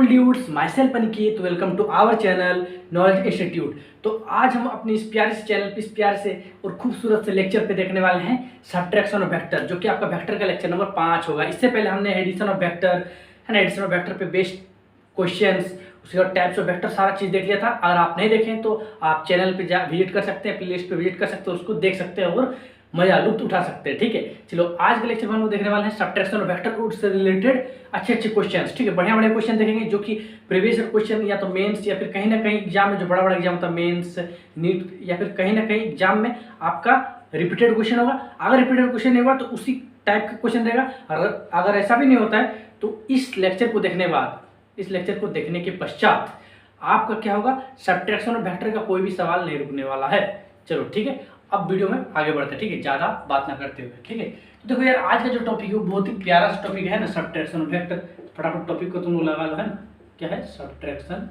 Cool dudes, myself Aniket, welcome to our channel knowledge institute. तो आज हम अपने इस प्यारे से चैनल पे इस प्यारे से और खूबसूरत से लेक्चर पे देखने वाले हैं सब्ट्रैक्शन ऑफ वेक्टर, जो कि आपका वेक्टर का लेक्चर नंबर 5 होगा। इससे पहले हमने एडिशन ऑफ वेक्टर है ना, एडिशन ऑफ वेक्टर पे बेस्ड क्वेश्चंस, उसके बाद टाइप्स ऑफ वेक्टर सारा चीज़ देख लिया था। अगर आप नहीं देखें तो आप चैनल पे जा विजिट कर सकते हैं, प्ले लिस्ट पे विजिट कर सकते हैं, उसको देख सकते हैं और मजा लुत्फ उठा सकते हैं। ठीक है, चलो आज के लेक्चर में हम लोग देखने वाले हैं सब्ट्रैक्शन ऑफ वेक्टर और उससे रिलेटेड अच्छे अच्छे क्वेश्चंस। ठीक है, बढ़िया बढ़िया क्वेश्चन देखेंगे जो कि प्रीवियस क्वेश्चन या तो मेंस या फिर कहीं ना कहीं एग्जाम में, जो बड़ा बड़ा एग्जाम होता है मेंस, नीट या फिर कहीं ना कहीं एग्जाम में आपका रिपीटेड क्वेश्चन होगा। अगर रिपीटेड क्वेश्चन नहीं होगा तो उसी टाइप का क्वेश्चन रहेगा। अगर ऐसा भी नहीं होता है तो इस लेक्चर को देखने बाद, इस लेक्चर को देखने के पश्चात आपका क्या होगा, सब्ट्रैक्शन ऑफ वेक्टर का कोई भी सवाल नहीं रुकने वाला है। चलो ठीक है, अब वीडियो में आगे बढ़ते हैं। ठीक है, ज़्यादा बात ना करते हुए। ठीक है, तो देखो यार, आज का जो टॉपिक है वो बहुत ही प्यारा सा टॉपिक है ना, सब्ट्रैक्शन ऑफ वेक्टर। फटाफट टॉपिक को तुम लोग लगा लो, है ना, क्या है, सब्ट्रैक्शन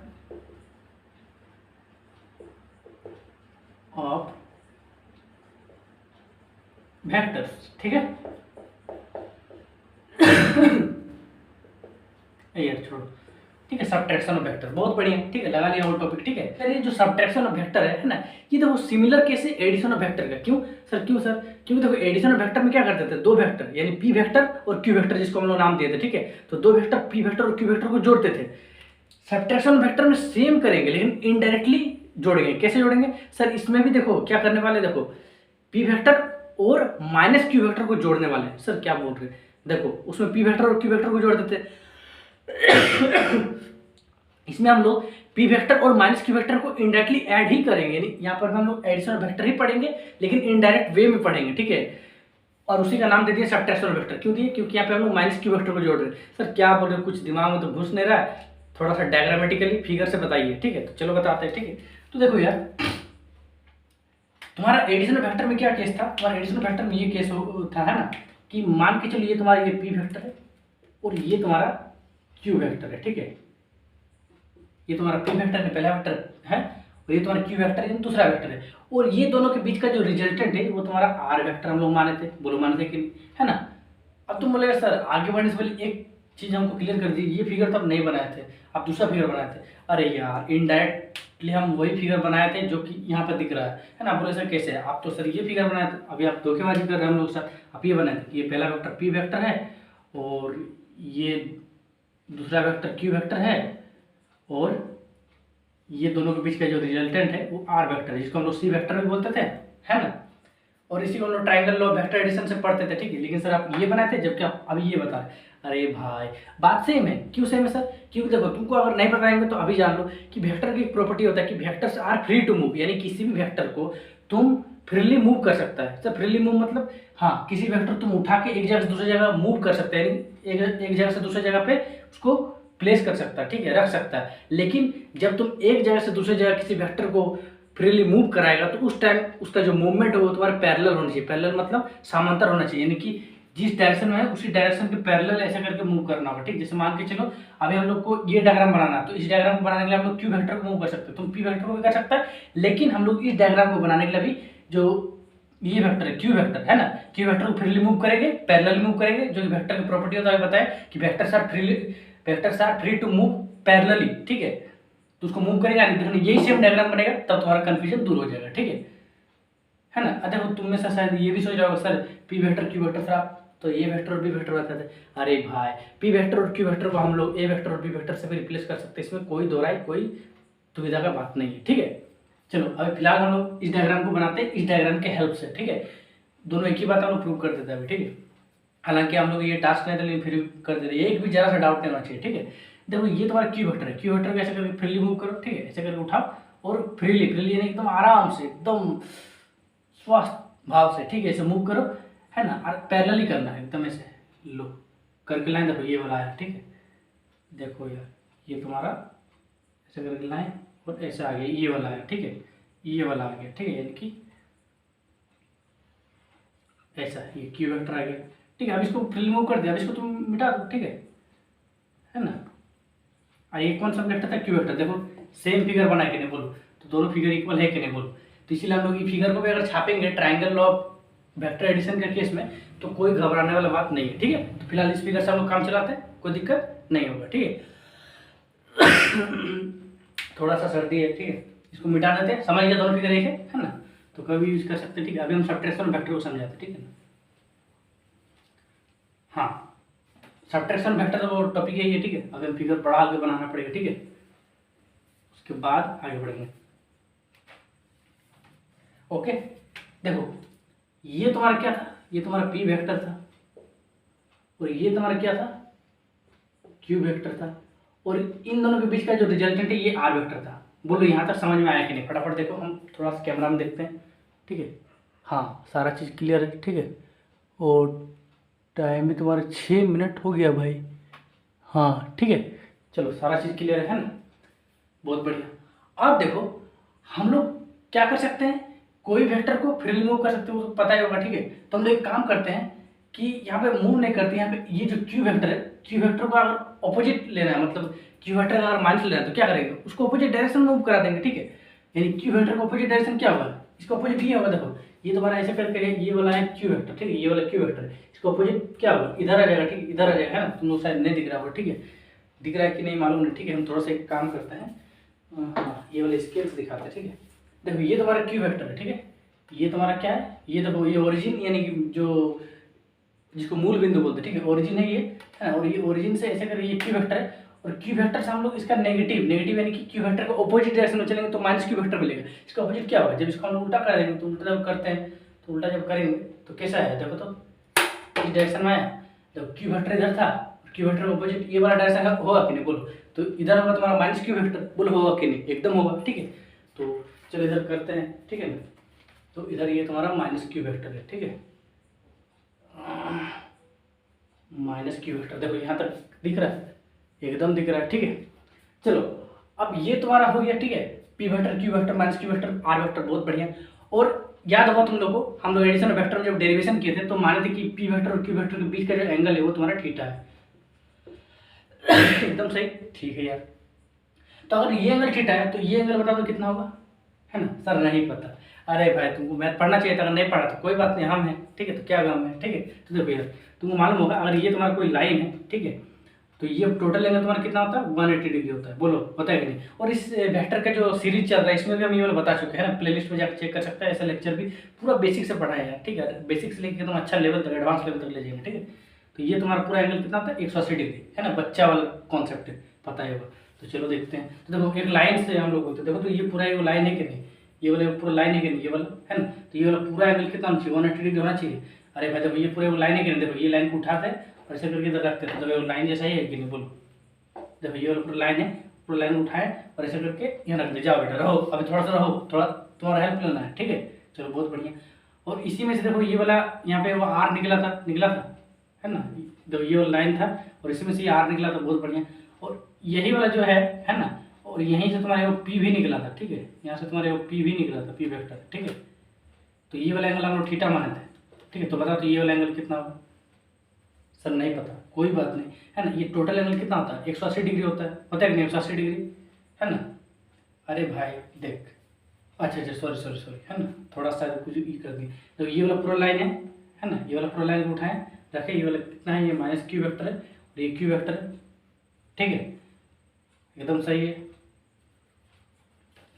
ऑफ वेक्टर्स। ठीक है यार छोड़ो, ठीक है, सब्ट्रैक्शन ऑफ वेक्टर बहुत बढ़िया। ठीक है, लगा लिया वो टॉपिक। ठीक है सर, ये जो सब्ट्रैक्शन ऑफ वेक्टर है ना, ये देखो सिमिलर केस है एडिशन ऑफ वेक्टर का। क्यों सर, क्यों सर? क्योंकि देखो एडिशन ऑफ वेक्टर में क्या करते थे, दो वेक्टर यानी पी वेक्टर और क्यू वेक्टर, जिसको हम लोग नाम दिए थे। ठीक है, तो दो वेक्टर पी वेक्टर और क्यू वेक्टर को जोड़ते थे। सब्ट्रैक्शन ऑफ वेक्टर में सेम करेंगे लेकिन इनडायरेक्टली जोड़ेंगे। कैसे जोड़ेंगे सर? इसमें भी देखो क्या करने वाले, देखो पी वेक्टर और माइनस क्यू वेक्टर को जोड़ने वाले हैं। सर क्या बोल रहे हैं? देखो उसमें पी वेक्टर और क्यू वेक्टर को जोड़ देते इसमें हम लोग पी वेक्टर और माइनस क्यू वेक्टर को इनडायरेक्टली ऐड ही करेंगे, यानी यहाँ पर हम लोग एडिशन ऑफ वेक्टर ही पढ़ेंगे लेकिन इनडायरेक्ट वे में पढ़ेंगे। ठीक है, और उसी का नाम दे दिया सब्ट्रैक्शन ऑफ वेक्टर। क्यों दिए? क्योंकि यहाँ पे हम लोग माइनस क्यू वेक्टर को जोड़ रहे हैं। सर क्या बोल रहे हैं, कुछ दिमाग में तो घुस नहीं रहा है, थोड़ा सा डायग्रामेटिकली फिगर से बताइए। ठीक है, तो चलो बताते हैं। ठीक है, तो देखो यार, तुम्हारा एडिशन ऑफ वेक्टर में क्या केस था? तुम्हारा एडिशन ऑफ वेक्टर में ये केस था, है ना, कि मान के चलो ये तुम्हारा ये पी वेक्टर है और ये तुम्हारा क्यू वेक्टर है। ठीक है, ये तुम्हारा पी वेक्टर है, पहला वेक्टर है, और ये तुम्हारा क्यू वेक्टर है, दूसरा वेक्टर है, और ये दोनों के बीच का जो रिजल्टेंट है वो तुम्हारा आर वेक्टर हम लोग माने थे। बोलो माने थे कि, है ना? अब तुम बोलेगा सर आगे बढ़ने से पहले एक चीज हमको क्लियर कर दी, ये फिगर तो हम नहीं बनाए थे, आप दूसरा फिगर बनाए थे। अरे यार, इनडायरेक्टली हम वही फिगर बनाए थे जो कि यहाँ पर दिख रहा है ना। बोले सर कैसे? आप तो सर ये फिगर बनाए थे, अभी आप धोखेबाजी कर रहे हैं हम लोग सर। आप ये बनाए थे, ये पहला वेक्टर पी वेक्टर है और ये दूसरा वेक्टर क्यू वेक्टर है, और ये दोनों के बीच का जो रिजल्टेंट है वो आर वेक्टर है, जिसको हम लोग सी वेक्टर भी बोलते थे, है ना। और इसी को हम लोग ट्रायंगल लॉ वेक्टर एडिशन से पढ़ते थे। ठीक है, लेकिन सर आप ये बनाए थे जबकि आप अभी ये बता रहे। अरे भाई, बात सेम है। क्यों सेम है सर? क्योंकि देखो तुमको अगर नहीं बताएंगे तो अभी जान लो कि वेक्टर की एक प्रॉपर्टी होता है कि vectors are free to move, यानी किसी भी वेक्टर को तुम फ्रीली मूव कर सकता है। सर फ्रीली मूव मतलब, हाँ, किसी वेक्टर तुम उठा के एक जगह से दूसरी जगह मूव कर सकते हैं, यानी एक जगह से दूसरी जगह पे उसको प्लेस कर सकता है। ठीक है, रख सकता है। लेकिन जब तुम एक जगह से दूसरी जगह किसी वेक्टर को फ्रीली मूव कराएगा तो उस टाइम उसका जो मूवमेंट है वो तुम्हारे पैरेलल होना चाहिए। पैरेलल मतलब समांतर होना चाहिए, यानी कि जिस डायरेक्शन में है उसी डायरेक्शन के पैरेलल ऐसा करके मूव करना होगा। ठीक, जैसे मान के चलो अभी हम लोग को ये डायग्राम बनाना है, तो इस डायग्राम को बनाने के लिए हम लोग क्यू वेक्टर को मूव कर सकते हैं, तुम पी वेक्टर को भी कर सकता है। लेकिन हम लोग इस डायग्राम को बनाने के लिए भी जो ये वेक्टर है क्यू वेक्टर, है ना, क्यू वेक्टर को फ्रीली मूव करेंगे, पैरेलल मूव करेंगे। जो वेक्टर की प्रॉपर्टी होता है बताया कि vectors are free to move parallelly. ठीक है, तो उसको मूव करेगा, यही सेम डायग्राम बनेगा, तब तुम्हारा कंफ्यूजन दूर हो जाएगा। ठीक है ना। देखो तुम में से शायद ये भी सोच रहे हो sir P vector Q vector, sir आप तो ए वेक्टर और बी वेक्टर बताते थे। अरे भाई, पी वेक्टर और क्यू वेक्टर को हम लोग ए वेक्टर और बी वेक्टर से भी रिप्लेस कर सकते हैं, इसमें कोई दो राय, कोई दुविधा का बात नहीं है। ठीक है, चलो अभी फिलहाल हम लोग इस डायग्राम को बनाते हैं, इस डायग्राम के हेल्प से। ठीक है, दोनों एक ही बात हम लोग प्रूव कर देते हैं अभी। ठीक है, हालांकि हम लोग ये टास्क नहीं था लेकिन फिर भी कर देते, एक भी जरा सा डाउट नहीं होना चाहिए। ठीक है, देखो ये तुम्हारा क्यू वेक्टर है, क्यू वेक्टर को ऐसे करके फ्रीली मूव करो। ठीक है, ऐसे करके उठाओ और फ्रीली यानी एकदम आराम से, एकदम स्वस्थ भाव से, ठीक है, ऐसे मूव करो, है ना। और पैरेलली करना है एकदम, ऐसे लो करके लाइन, देखो ये वाला है। ठीक है, देखो यार, ये तुम्हारा ऐसे करके लाइन और ऐसे आ गया, ये वाला है। ठीक है, ये वाला आ गया। ठीक है, यानी कि ऐसा ये क्यू वेक्टर आ गया। ठीक है, अब इसको फ्रीली मूव कर दिया, अब इसको तुम मिटा दो। ठीक है ना। ये कौन सा वेक्टर था? Q vector. देखो सेम फिगर बना के नहीं बोलो, तो दोनों फिगर इक्वल है कि नहीं बोलो, तो इसीलिए हम लोग ये फिगर को भी अगर छापेंगे ट्रायंगल लॉ वेक्टर एडिशन के केस में तो कोई घबराने वाला बात नहीं है। ठीक है, तो फिलहाल इस फिगर से हम लोग काम चलाते हैं, कोई दिक्कत नहीं होगा। ठीक है, थोड़ा सा सर्दी है, ठीक है, इसको मिटा देते हैं। समझ गए दोनों फिगर एक है ना, तो कभी यूज कर सकते हैं, ठीक है। अभी हम सब्ट्रैक्शन वेक्टर को समझाते हैं, ठीक है ना। हाँ, सब्ट्रैक्शन वेक्टर वो टॉपिक है ये, ठीक है। अभी हम फिगर बड़ा आगे बनाना पड़ेगा, ठीक है, उसके बाद आगे बढ़ेंगे। ओके, देखो ये तुम्हारा क्या था, ये तुम्हारा पी वेक्टर था, और ये तुम्हारा क्या था, क्यू वेक्टर था, और इन दोनों के बीच का जो रिजल्टेंट है ये आर वेक्टर था। बोलो यहाँ तक समझ में आया कि नहीं? फटाफट देखो, हम थोड़ा सा कैमरा में देखते हैं, ठीक है। हाँ, सारा चीज़ क्लियर है, ठीक है। और टाइम भी तुम्हारा 6 मिनट हो गया भाई। हाँ ठीक है, चलो सारा चीज़ क्लियर है ना, बहुत बढ़िया। अब देखो हम लोग क्या कर सकते हैं, कोई वेक्टर को फिर रिमूव कर सकते हो, वो तो पता ही होगा, ठीक है। तो हम लोग एक काम करते हैं कि यहाँ पे मूव नहीं करते, यहाँ पे ये जो क्यू वेक्टर है, क्यू वेक्टर को अगर ऑपोजिट लेना है, मतलब क्यू वेक्टर अगर माइनस लेना है तो क्या करेंगे, उसको ऑपोजिट डायरेक्शन मूव करा देंगे, ठीक है। यानी क्यू वेक्टर का ऑपोजिट डायरेक्शन क्या होगा, इसका ऑपोजिट ये होगा। देखो ये तुम्हारा ऐसे करके ये वाला है क्यू वेक्टर, ठीक है, ये वाला क्यू वेक्टर है, इसका ऑपोजिट क्या होगा, इधर आ जाएगा, ठीक है, इधर आ जाएगा, है ना। तुम लोग शायद नहीं दिख रहा होगा, ठीक है, दिख रहा है कि नहीं मालूम नहीं, ठीक है। हम थोड़ा सा एक काम करते हैं, हाँ ये वाले स्केल से दिखाते हैं, ठीक है। देखो ये तुम्हारा क्यू वेक्टर है, ठीक है, ये तुम्हारा क्या है, ये देखो ये ओरिजिन यानी कि जो जिसको मूल बिंदु बोलते हैं, ठीक है, ओरिजिन है ये, है ना। और ये ओरिजिन से ऐसे कर ये क्यू वेक्टर है, और क्यू वेक्टर से हम लोग इसका नेगेटिव यानी कि क्यू वेक्टर को ऑपोजिट डायरेक्शन में चलेंगे तो माइनस क्यू वेक्टर मिलेगा। इसका ऑपोजिट क्या होगा, जब इसको हम लोग उल्टा कर देंगे, तो उल्टा जब करते हैं तो उल्टा जब करेंगे तो कैसा है, देखो तो इस डायरेक्शन में आया, जब क्यू वेक्टर इधर था, क्यू वेक्टर ऑपोजिट ये वाला डायरेक्शन होगा कि नहीं, बोलो। तो इधर होगा तुम्हारा माइनस क्यू वेक्टर, बोलो होगा कि नहीं, एकदम होगा, ठीक है। तो चलो इधर करते हैं, ठीक है ना। तो इधर ये तुम्हारा माइनस क्यू वेक्टर है, ठीक है, माइनस क्यू वेक्टर, देखो यहाँ तक दिख रहा है, एकदम दिख रहा है, ठीक है। चलो अब ये तुम्हारा हो गया, ठीक है, P vector, Q vector, minus Q vector, R vector, बहुत बढ़िया। और याद होगा तुम लोगों को, हम लोग एडिशन वेक्टर में जब डेरिवेशन किए थे तो माने थे कि पी वेक्टर और क्यू वेक्टर के बीच का जो एंगल है वो तुम्हारा थीटा है। एकदम सही, ठीक है यार। तो अगर ये एंगल थीटा है तो ये एंगल बता दो कितना होगा, है ना। सर नहीं पता, अरे भाई तुमको मैथ पढ़ना चाहिए था, अगर नहीं पढ़ा तो कोई बात नहीं, हम हैं, ठीक है, तो क्या गम है, ठीक है। तो देखो यार तुमको मालूम होगा, अगर ये तुम्हारा कोई लाइन है, ठीक है, तो ये टोटल एंगल तुम्हारा कितना होता है, 180 डिग्री होता है, बोलो होता है कि नहीं। और इस वेक्टर का जो सीरीज चल रहा है इसमें भी हम ये वाला बता चुके हैं ना, प्लेलिस्ट में जाकर चेक कर सकता है, ऐसा लेक्चर भी पूरा बेसिक से पढ़ा है यार, ठीक है, बेसिक से लेकर तुम अच्छा लेवल तक, एडवांस लेवल तक ले जाएंगे, ठीक है। तो ये तुम्हारा पूरा एंगल कितना होता है, 180 डिग्री, है ना, बच्चा वाला कॉन्सेप्ट है, पता है वो। तो चलो देखते हैं, तो देखो एक लाइन से हम लोग बोलते हैं, देखो तो ये पूरा एक लाइन है कि नहीं, ये वाला पूरा लाइन है कि नहीं, ये वाला है ना। तो ये वाला पूरा एंगल कितना होना चाहिए, 180 डिग्री होना चाहिए। अरे भाई देखो ये पूरे लाइन है कि नहीं, देखो ये लाइन को उठाते हैं और ऐसे करके इधर रखते हैं, तो देखो लाइन जैसा ही है कि नहीं, बोलो। देखो ये वाला पूरा लाइन है, पूरा लाइन उठाए और ऐसे करके यहाँ रख दे, जाओ बेटा रहो, अभी थोड़ा सा रहो, थोड़ा तुम्हारा हेल्प लेना है, ठीक है। चलो बहुत बढ़िया। और इसी में से देखो ये वाला यहाँ पे वो आर निकला था, है ना, देखो ये वाला लाइन था और इसी में से ये आर निकला था, बहुत बढ़िया। और यही वाला जो है ना, और यहीं से तुम्हारे वो पी भी निकला था, ठीक है, यहाँ से तुम्हारे वो पी भी निकला था, पी वेक्टर, ठीक है। तो ये वाला एंगल हम लोग थीटा माने थे, ठीक है। तो बताओ तो ये वाला एंगल कितना होगा, सर नहीं पता, कोई बात नहीं, है ना। ये टोटल एंगल कितना होता है, 180 डिग्री होता है, पता है कि नहीं, 180 डिग्री, है ना। अरे भाई देख, अच्छा सॉरी, है ना, थोड़ा सा कुछ ये कर दी। तो ये वाला पूरा लाइन है ना, ये वाला पूरा लाइन उठाएं, रखें, ये वाला कितना है, ये माइनस क्यू वेक्टर है और ये क्यू वेक्टर है, ठीक है, एकदम सही है।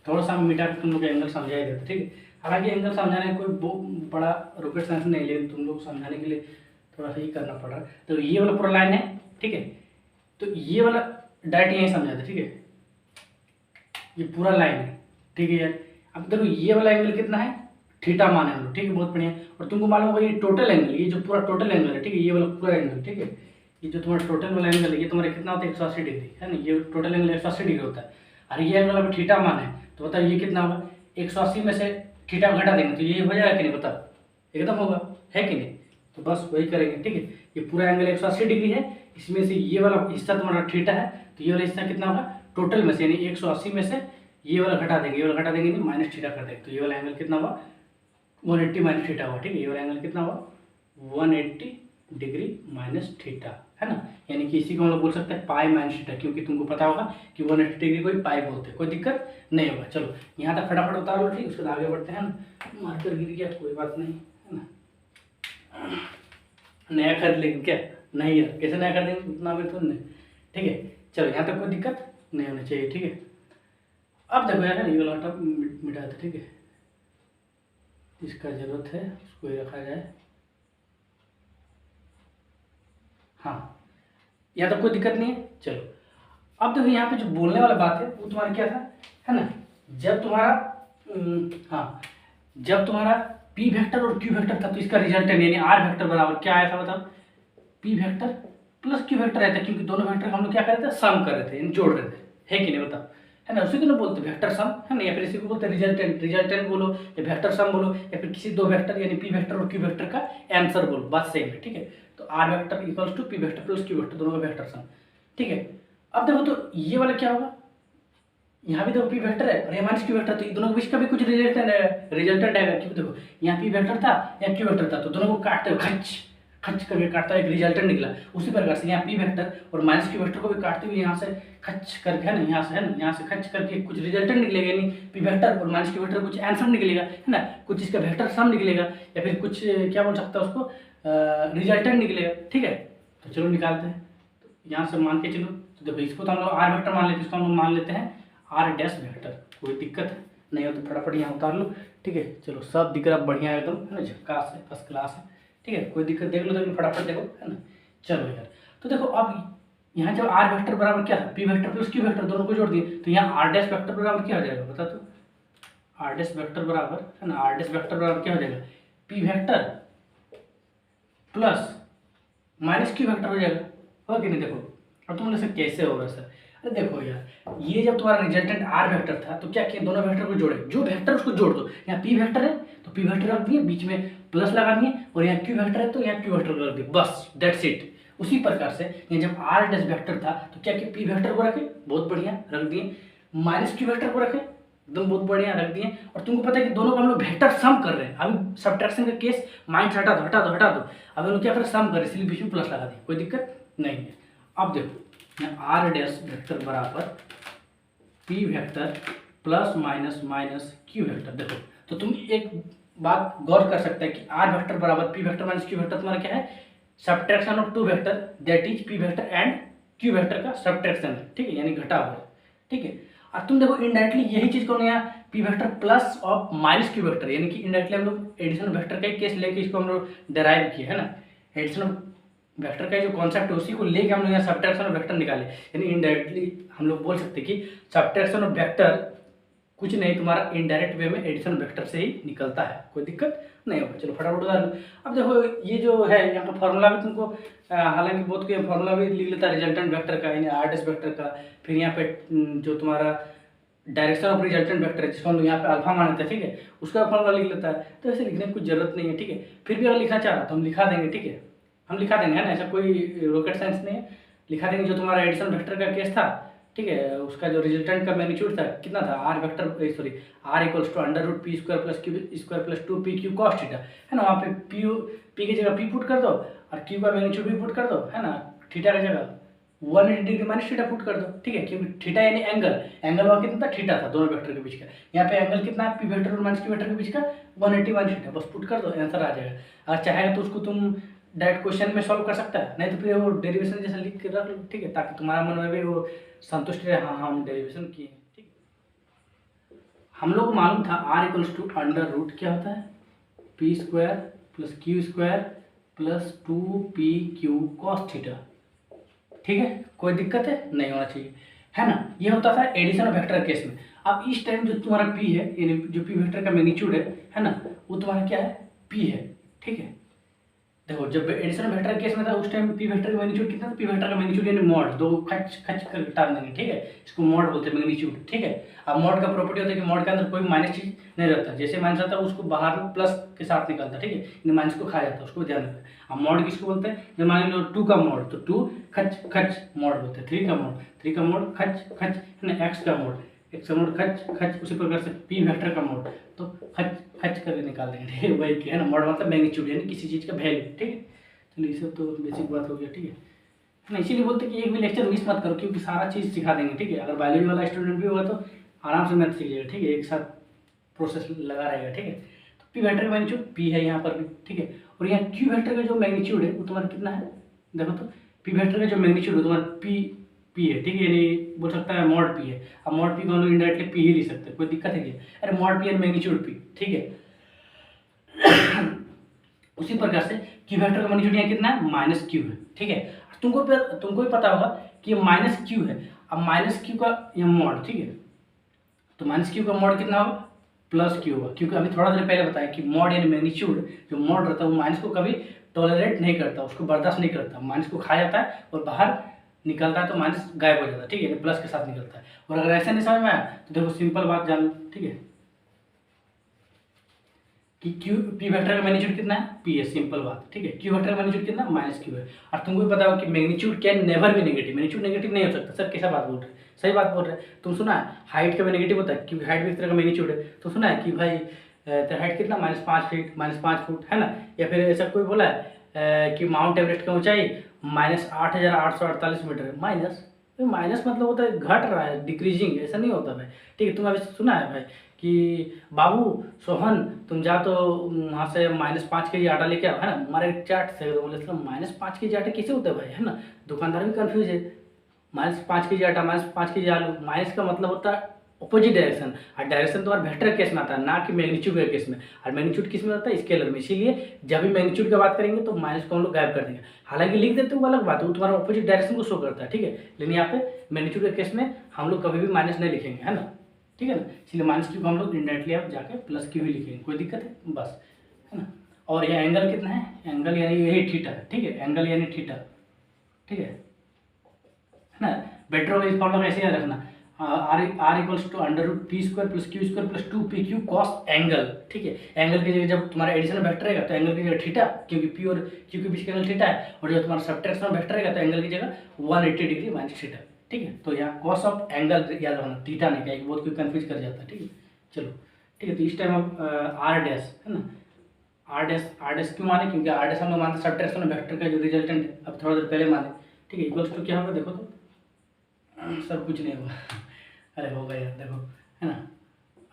थोड़ा सा मिटा के तुम लोग एंगल समझा ही देते, ठीक है। हालांकि एंगल समझाने कोई बड़ा रॉकेट साइंस नहीं, लेकिन तुम लोग समझाने के लिए थोड़ा सा ही करना पड़ रहा है। तो ये वाला पूरा लाइन है, ठीक है, तो ये वाला डायरेक्ट यहीं समझा दे, ठीक है, ये पूरा लाइन है, ठीक है यार। अब देखो ये वाला एंगल कितना है, थीटा मान है हम लोग, ठीक है, बहुत बढ़िया। और तुमको मालूम होगा ये टोटल एंगल, ये जो पूरा टोटल एंगल है, ठीक है, ये वाला पूरा एंगल, ठीक है, ये जो तुम्हारा टोटल वाला एंगल है ये तुम्हारा कितना होता है, 180 डिग्री, है ना, ये टोटल एंगल 180 डिग्री होता है। और ये एंगल अभी थीटा मान है, तो बताओ ये कितना होगा, 180 में से थीटा घटा देंगे तो ये हो जाएगा कि नहीं, बताओ, एकदम होगा, है कि नहीं। तो बस वही करेंगे, ठीक है। ये पूरा एंगल 180 डिग्री है, इसमें से ये वाला हिस्सा तुम्हारा थीटा है, तो ये वाला हिस्सा कितना होगा टोटल में से, यानी 180 में से ये वाला घटा देंगे, ये वाला घटा देंगे नहीं, माइनस थीटा कर देंगे, तो ये वाला एंगल कितना हुआ, 180 माइनस थीटा हुआ, ठीक है। ये वाला एंगल कितना हुआ, 180 डिग्री माइनस थीटा, है ना। यानी कि इसी को हम लोग बोल सकते हैं पाई माइनस थीटा, क्योंकि तुमको पता होगा कि 180 डिग्री को ही पाई बोलते हैं, कोई दिक्कत नहीं होगा। चलो यहाँ तक फटाफट उतार लो, ठीक, उसके बाद आगे बढ़ते हैं ना। मार्कर गिर गया, कोई बात नहीं, है ना, नया खरीद लेंगे क्या, नहीं यार, कैसे नया खरीदेंगे, उतना भी तो नहीं, ठीक है। चलो यहाँ तक कोई दिक्कत नहीं होना चाहिए, ठीक है। अब देखो यार ये वाला मिटा दे, ठीक है, इसका ज़रूरत है उसको ही रखा जाए। हाँ, यहाँ तो कोई दिक्कत नहीं है। चलो अब देखो यहाँ पे जो बोलने वाला बात है वो तुम्हारा क्या था, है ना, जब तुम्हारा हाँ, जब तुम्हारा पी वेक्टर और क्यू वेक्टर था तो इसका रिजल्टेंट यानी आर वेक्टर बराबर क्या आया था बताओ, P vector plus Q vector आया था, क्योंकि दोनों वेक्टर हम लोग क्या कर रहे थे, सम कर रहे थे, यानी जोड़ रहे थे, है कि नहीं बताओ, है ना। उसी को ना बोलते वेक्टर सम, है ना, या फिर इसी को बोलते रिजल्टेंट, रिजल्टेंट बोलो या वेक्टर सम बोलो, या फिर किसी दो वेक्टर यानी पी वेक्टर और क्यू वेक्टर का आंसर बोलो, बात सेम है, ठीक है। तो R vector equals to P vector plus Q vector, दोनों का वेक्टर सम, ठीक है। अब देखो तो ये वाला क्या होगा, यहाँ भी देखो पी वेक्टर है और यहाँ माइनस क्यू वेक्टर, तो दोनों के बीच का भी कुछ रिजल्टेंट आएगा, क्योंकि देखो यहाँ पी वेक्टर था यहाँ क्यू वेक्टर था, तो दोनों को काटते हुए खच खच करके काटता है, एक रिजल्टेंट निकला। उसी प्रकार से यहाँ पी वेक्टर और माइनस क्यू वेक्टर को भी काटते हुए यहाँ से खच करके, है ना, यहाँ से, है ना, यहाँ से खच करके कुछ रिजल्टेंट निकलेगा, यानी पी वेक्टर और माइनस क्यू वेक्टर कुछ आंसर निकलेगा, है ना, कुछ इसका वेक्टर सम निकलेगा, या फिर कुछ क्या बोल सकता है उसको, रिजल्टेंट निकलेगा, ठीक है। तो चलो निकालते हैं, तो यहाँ से मान के चलो, तो देखो इसको तो हम लोग आर वेक्टर मान लेते हैं, इसको हम लोग मान लेते हैं आर डैश वेक्टर, कोई दिक्कत नहीं हो तो फटाफट यहाँ उतार लो, ठीक है। चलो सब दिख रहा बढ़िया एकदम, है ना, झक्कास है, फर्स्ट क्लास है, ठीक है, कोई दिक्कत देख लो तो फटाफट देखो, है ना। चलो यार, तो देखो अब यहाँ जब आर वेक्टर बराबर क्या था, P vector plus Q vector, दोनों को जोड़ दिए, तो यहाँ आर डैश वेक्टर बराबर क्या हो जाएगा बता, तो आर डैश वेक्टर बराबर, है ना, आर डैश वेक्टर बराबर क्या हो जाएगा, P vector plus minus Q vector हो जाएगा, हो कि नहीं। देखो अब तुम लोग कैसे होगा सर, अरे देखो यार, ये जब तुम्हारा रिजल्टेंट आर वेक्टर था तो क्या किया, दोनों वेक्टर को जोड़े, जो वेक्टर उसको जोड़ दो, यहाँ पी वेक्टर है तो पी वेक्टर रख दिए, बीच में प्लस लगा दिए, और यहाँ क्यू वेक्टर है तो यहाँ क्यू वेक्टर रख दिए, बस दैट्स इट। उसी प्रकार से ये जब आर डैश वेक्टर था तो क्या किया, पी वेक्टर को रखे, बहुत बढ़िया रख दिए, माइनस क्यू वेक्टर को रखे, एकदम बहुत बढ़िया रख दिए, और तुमको पता है कि दोनों को हम लोग वेक्टर सम कर रहे हैं, अभी सब्ट्रैक्शन का केस माइंड से हटा दो हटा दो हटा दो, अब हम लोग क्या करें, सम करें, इसलिए बीच में प्लस लगा दिए, कोई दिक्कत नहीं है। अब देखो आर डैश वेक्टर बराबर P vector plus minus minus Q vector, देखो तो तुम एक बात गौर कर सकते हैं कि आर वेक्टर बराबर P vector minus Q vector तुम्हारा क्या है, subtraction of two vector, that is P vector and Q vector का सब्ट्रैक्शन है, ठीक है, यानी घटा हुआ है, ठीक है। और तुम देखो इनडायरेक्टली यही चीज कौन है, P vector plus of minus Q vector, यानी कि इनडायरेक्टली हम लोग एडिशन वेक्टर का केस लेके इसको हम लोग डेराइव किए, है ना, एडिशन वेक्टर का जो कॉन्सेप्ट है उसी को लेके हम लोग यहाँ सब्ट्रैक्शन ऑफ वेक्टर निकाले, यानी इनडायरेक्टली हम लोग बोल सकते हैं कि सब्ट्रैक्शन ऑफ वेक्टर कुछ नहीं, तुम्हारा इनडायरेक्ट वे में एडिशन वेक्टर से ही निकलता है, कोई दिक्कत नहीं होगा। चलो फटाफट उतार लो। अब देखो ये जो है यहाँ का फॉर्मूला भी तुमको हालांकि बहुत कोई फॉर्मूला भी लिख लेता है रिजल्टेंट वेक्टर का, यानी आर डैश वेक्टर का, फिर यहाँ पे जो तुम्हारा डायरेक्शन ऑफ रिजल्टेंट वेक्टर है जिसको हम लोग यहाँ पे अल्फा मानते हैं, ठीक है, उसका फॉर्मूला लिख लेता है, तो ऐसे लिखने की कुछ जरूरत नहीं है, ठीक है। फिर भी अगर लिखना चाह रहा तो हम लिखा देंगे, ठीक है, हम लिखा देंगे, है ना, ऐसा कोई रॉकेट साइंस नहीं है, लिखा देंगे। जो तुम्हारा एडिशन वेक्टर का केस था, ठीक है, उसका जो रिजल्टेंट का मैग्नीट्यूड था कितना था, R vector sorry R equals to under root P square plus Q square plus 2p cos theta, है ना, वहाँ पे पी की जगह पी पुट कर दो और क्यू का मैग्नीट्यूड भी पुट कर दो, है ना, थीटा की जगह 180 डिग्री माइनस थीटा पुट कर दो, ठीक है, क्योंकि थीटा यानी एंगल, एंगल वहाँ कितना था, थीटा था दोनों वेक्टर के बीच का, यहाँ पे एंगल कितना है, पी वेक्टर और माइनस क्यू वेक्टर के बीच का 180 माइनस थीटा, बस पुट कर दो, आंसर आ जाएगा। अगर चाहेगा तो उसको तुम डायरेक्ट क्वेश्चन में सॉल्व कर सकता है, नहीं तो फिर वो डेरिवेशन जैसा लिख के रख लो, ठीक है, ताकि तुम्हारा मन में भी वो संतुष्ट रहे, हाँ हम डेरिवेशन किए, ठीक है। हम लोग को मालूम था R equals to under root क्या होता है, P square plus Q square plus 2p cos theta, ठीक है, कोई दिक्कत है नहीं होना चाहिए, है ना। ये होता था एडिशन ऑफ वेक्टर केस में। अब इस टाइम जो तुम्हारा p है, यानी जो पी वेक्टर का मैग्नीट्यूड है ना, वो तुम्हारा क्या है, p है, ठीक है। देखो जब एडिशन वेक्टर केस में था उस टाइम पी वेक्टर का मैग्नीट्यूड कितना था, पी वेक्टर का मैग्नीट्यूड यानी मॉड, दो खच खच कर घटा देंगे, ठीक है, इसको मॉड बोलते हैं मैग्नीट्यूड, ठीक है। अब मॉड का प्रॉपर्टी होता है कि मॉड के अंदर कोई माइनस चीज नहीं रहता, जैसे माइनस आता है उसको बाहर में प्लस के साथ निकलता है, ठीक है, यानी माइनस को खा जाता है, उसको ध्यान रखना। अब मॉड किसको बोलते हैं, जब मान लो 2 का मॉड तो 2 खच खच मॉड बोलते हैं, 3 का मॉड 3 का मॉड खच खच, है ना, एक्स का मॉड एक्स का मोड खच खच, उसी प्रकार से पी वेक्टर का मोड तो खच खच करके निकाल देंगे, ठीक है, वही है ना, मॉड मतलब मैग्नीट्यूड यानी किसी चीज़ का वैल्यू, ठीक है। चलिए ये सब तो बेसिक बात हो गया, ठीक है ना, इसीलिए बोलते हैं कि एक भी लेक्चर मिस मत करो क्योंकि सारा चीज़ सिखा देंगे, ठीक है। अगर बायोलॉजी वाला स्टूडेंट भी होगा तो आराम से मैथ सीख जाएगा, ठीक है, एक साथ प्रोसेस लगा रहेगा, ठीक है। तो पी वेक्टर का मैग्नीट्यूड पी है यहाँ पर भी, ठीक है, और यहाँ क्यू वेक्टर का जो मैग्नीट्यूड है वो तुम्हारा कितना है, देखो तो पी वेक्टर का जो मैग्नीट्यूड है तुम्हारा पी पी है, ठीक है, यानी बोल सकता है मॉड पी है। अब मॉड पी को हम लोग इंडायरेक्टली पी ही लिख सकते हैं, कोई दिक्कत है क्या? अरे mod P and magnitude P, ठीक है। उसी प्रकार से क्यू वेक्टर का मैग्नीट्यूड यहाँ कितना है, माइनस क्यू है, ठीक है। तुमको भी पता होगा कि ये माइनस क्यू है। अब माइनस क्यू का ये मॉड, ठीक है, तो माइनस क्यू का मॉड कितना होगा, प्लस क्यू होगा, क्योंकि अभी थोड़ा देर पहले बताया कि मॉड यानी मैग्नीट्यूड जो मॉड रहता है वो माइनस को कभी टॉलरेट नहीं करता, उसको बर्दाश्त नहीं करता, माइनस को खा जाता है और बाहर निकलता है तो माइनस गायब हो जाता है, ठीक है, प्लस के साथ निकलता है। और अगर ऐसा नहीं समझ में आया तो देखो सिंपल बात जान लो, ठीक है, कि क्यू पी वेक्टर का मैग्नीट्यूड कितना है, पी है, सिंपल बात, ठीक है। क्यू वेक्टर का मैग्नीट्यूड कितना, माइनस क्यू है। और तुमको भी पता होगा कि magnitude can never be negative, magnitude negative नहीं हो सकता। सर कैसा बात बोल रहे हैं, सही बात बोल रहे हैं। तुम सुना है हाइट का भी नेगेटिव होता है, क्योंकि हाइट भी इस तरह का मैग्नीट्यूड है। तो सुना है कि भाई तेरा हाइट कितना, -5 फीट, -5 फुट, है ना। या फिर ऐसा कोई बोला है कि माउंट एवरेस्ट की ऊंचाई -8,848 मीटर है। माइनस मतलब होता है घट रहा है, डिक्रीजिंग, ऐसा नहीं होता भाई, ठीक है। तुम अभी सुना है भाई कि बाबू सोहन तुम जा तो वहाँ से -5 kg आटा लेके आओ, है ना, हमारे चाट से तो बोले -5 kg आटा कैसे होता है भाई, है ना। दुकानदार भी कंफ्यूज है, -5 kg आटा, -5 kg आलू, माइनस का मतलब होता है अपोजिट डायरेक्शन। और डायरेक्शन तुम्हारा वेक्टर केस में आता है, ना कि मैग्नीट्यूड के केस में। और मैग्नीट्यूड किस में आता है, स्केलर में। इसीलिए जब भी मैग्नीट्यूड की बात करेंगे तो माइनस को हम लोग गायब कर देंगे। हालांकि लिख देते वो अलग बात है, वो तुम्हारा अपोजिट डायरेक्शन को शो करता है, ठीक है। लेकिन यहाँ पे मैग्नीट्यूड के केस में हम लोग कभी भी माइनस नहीं लिखेंगे, है ना, ठीक है ना। इसलिए माइनस क्यू को हम लोग इंडायरेक्टली आप जाके प्लस क्यू ही लिखेंगे, कोई दिक्कत है, बस, है ना। और ये एंगल कितना है, एंगल यानी यही थीटा है, ठीक है, एंगल यानी थीटा, ठीक है ना। बेटर होगा इस फॉर्मूला कैसे याद रखना, R equals to √p² + q² + 2pq cos angle, ठीक है। एंगल की जगह जब तुम्हारा एडिशनल वेक्टर रहेगा तो एंगल की जगह थीटा, क्योंकि p और q के बीच का एंगल थीटा है। और जब तुम्हारा सब्ट्रैक्शनल वेक्टर रहेगा तो एंगल की जगह 180 डिग्री माइनस थीटा, ठीक है। तो यहाँ कॉस ऑफ एंगल याद रखना, थीटा नहीं, क्या बहुत कोई कंफ्यूज कर जाता है, ठीक है। चलो ठीक है, तो इस टाइम अब आर डैश, है ना, आर डैश क्यों माने, क्योंकि आर डैश हम लोग मानते सब्ट्रैक्शनल वेक्टर का जो रिजल्टेंट है, अब थोड़ा देर पहले माने, ठीक है। इक्वल्स टू क्या होगा देखो तो, सब कुछ नहीं होगा, अरे होगा यार देखो, है ना,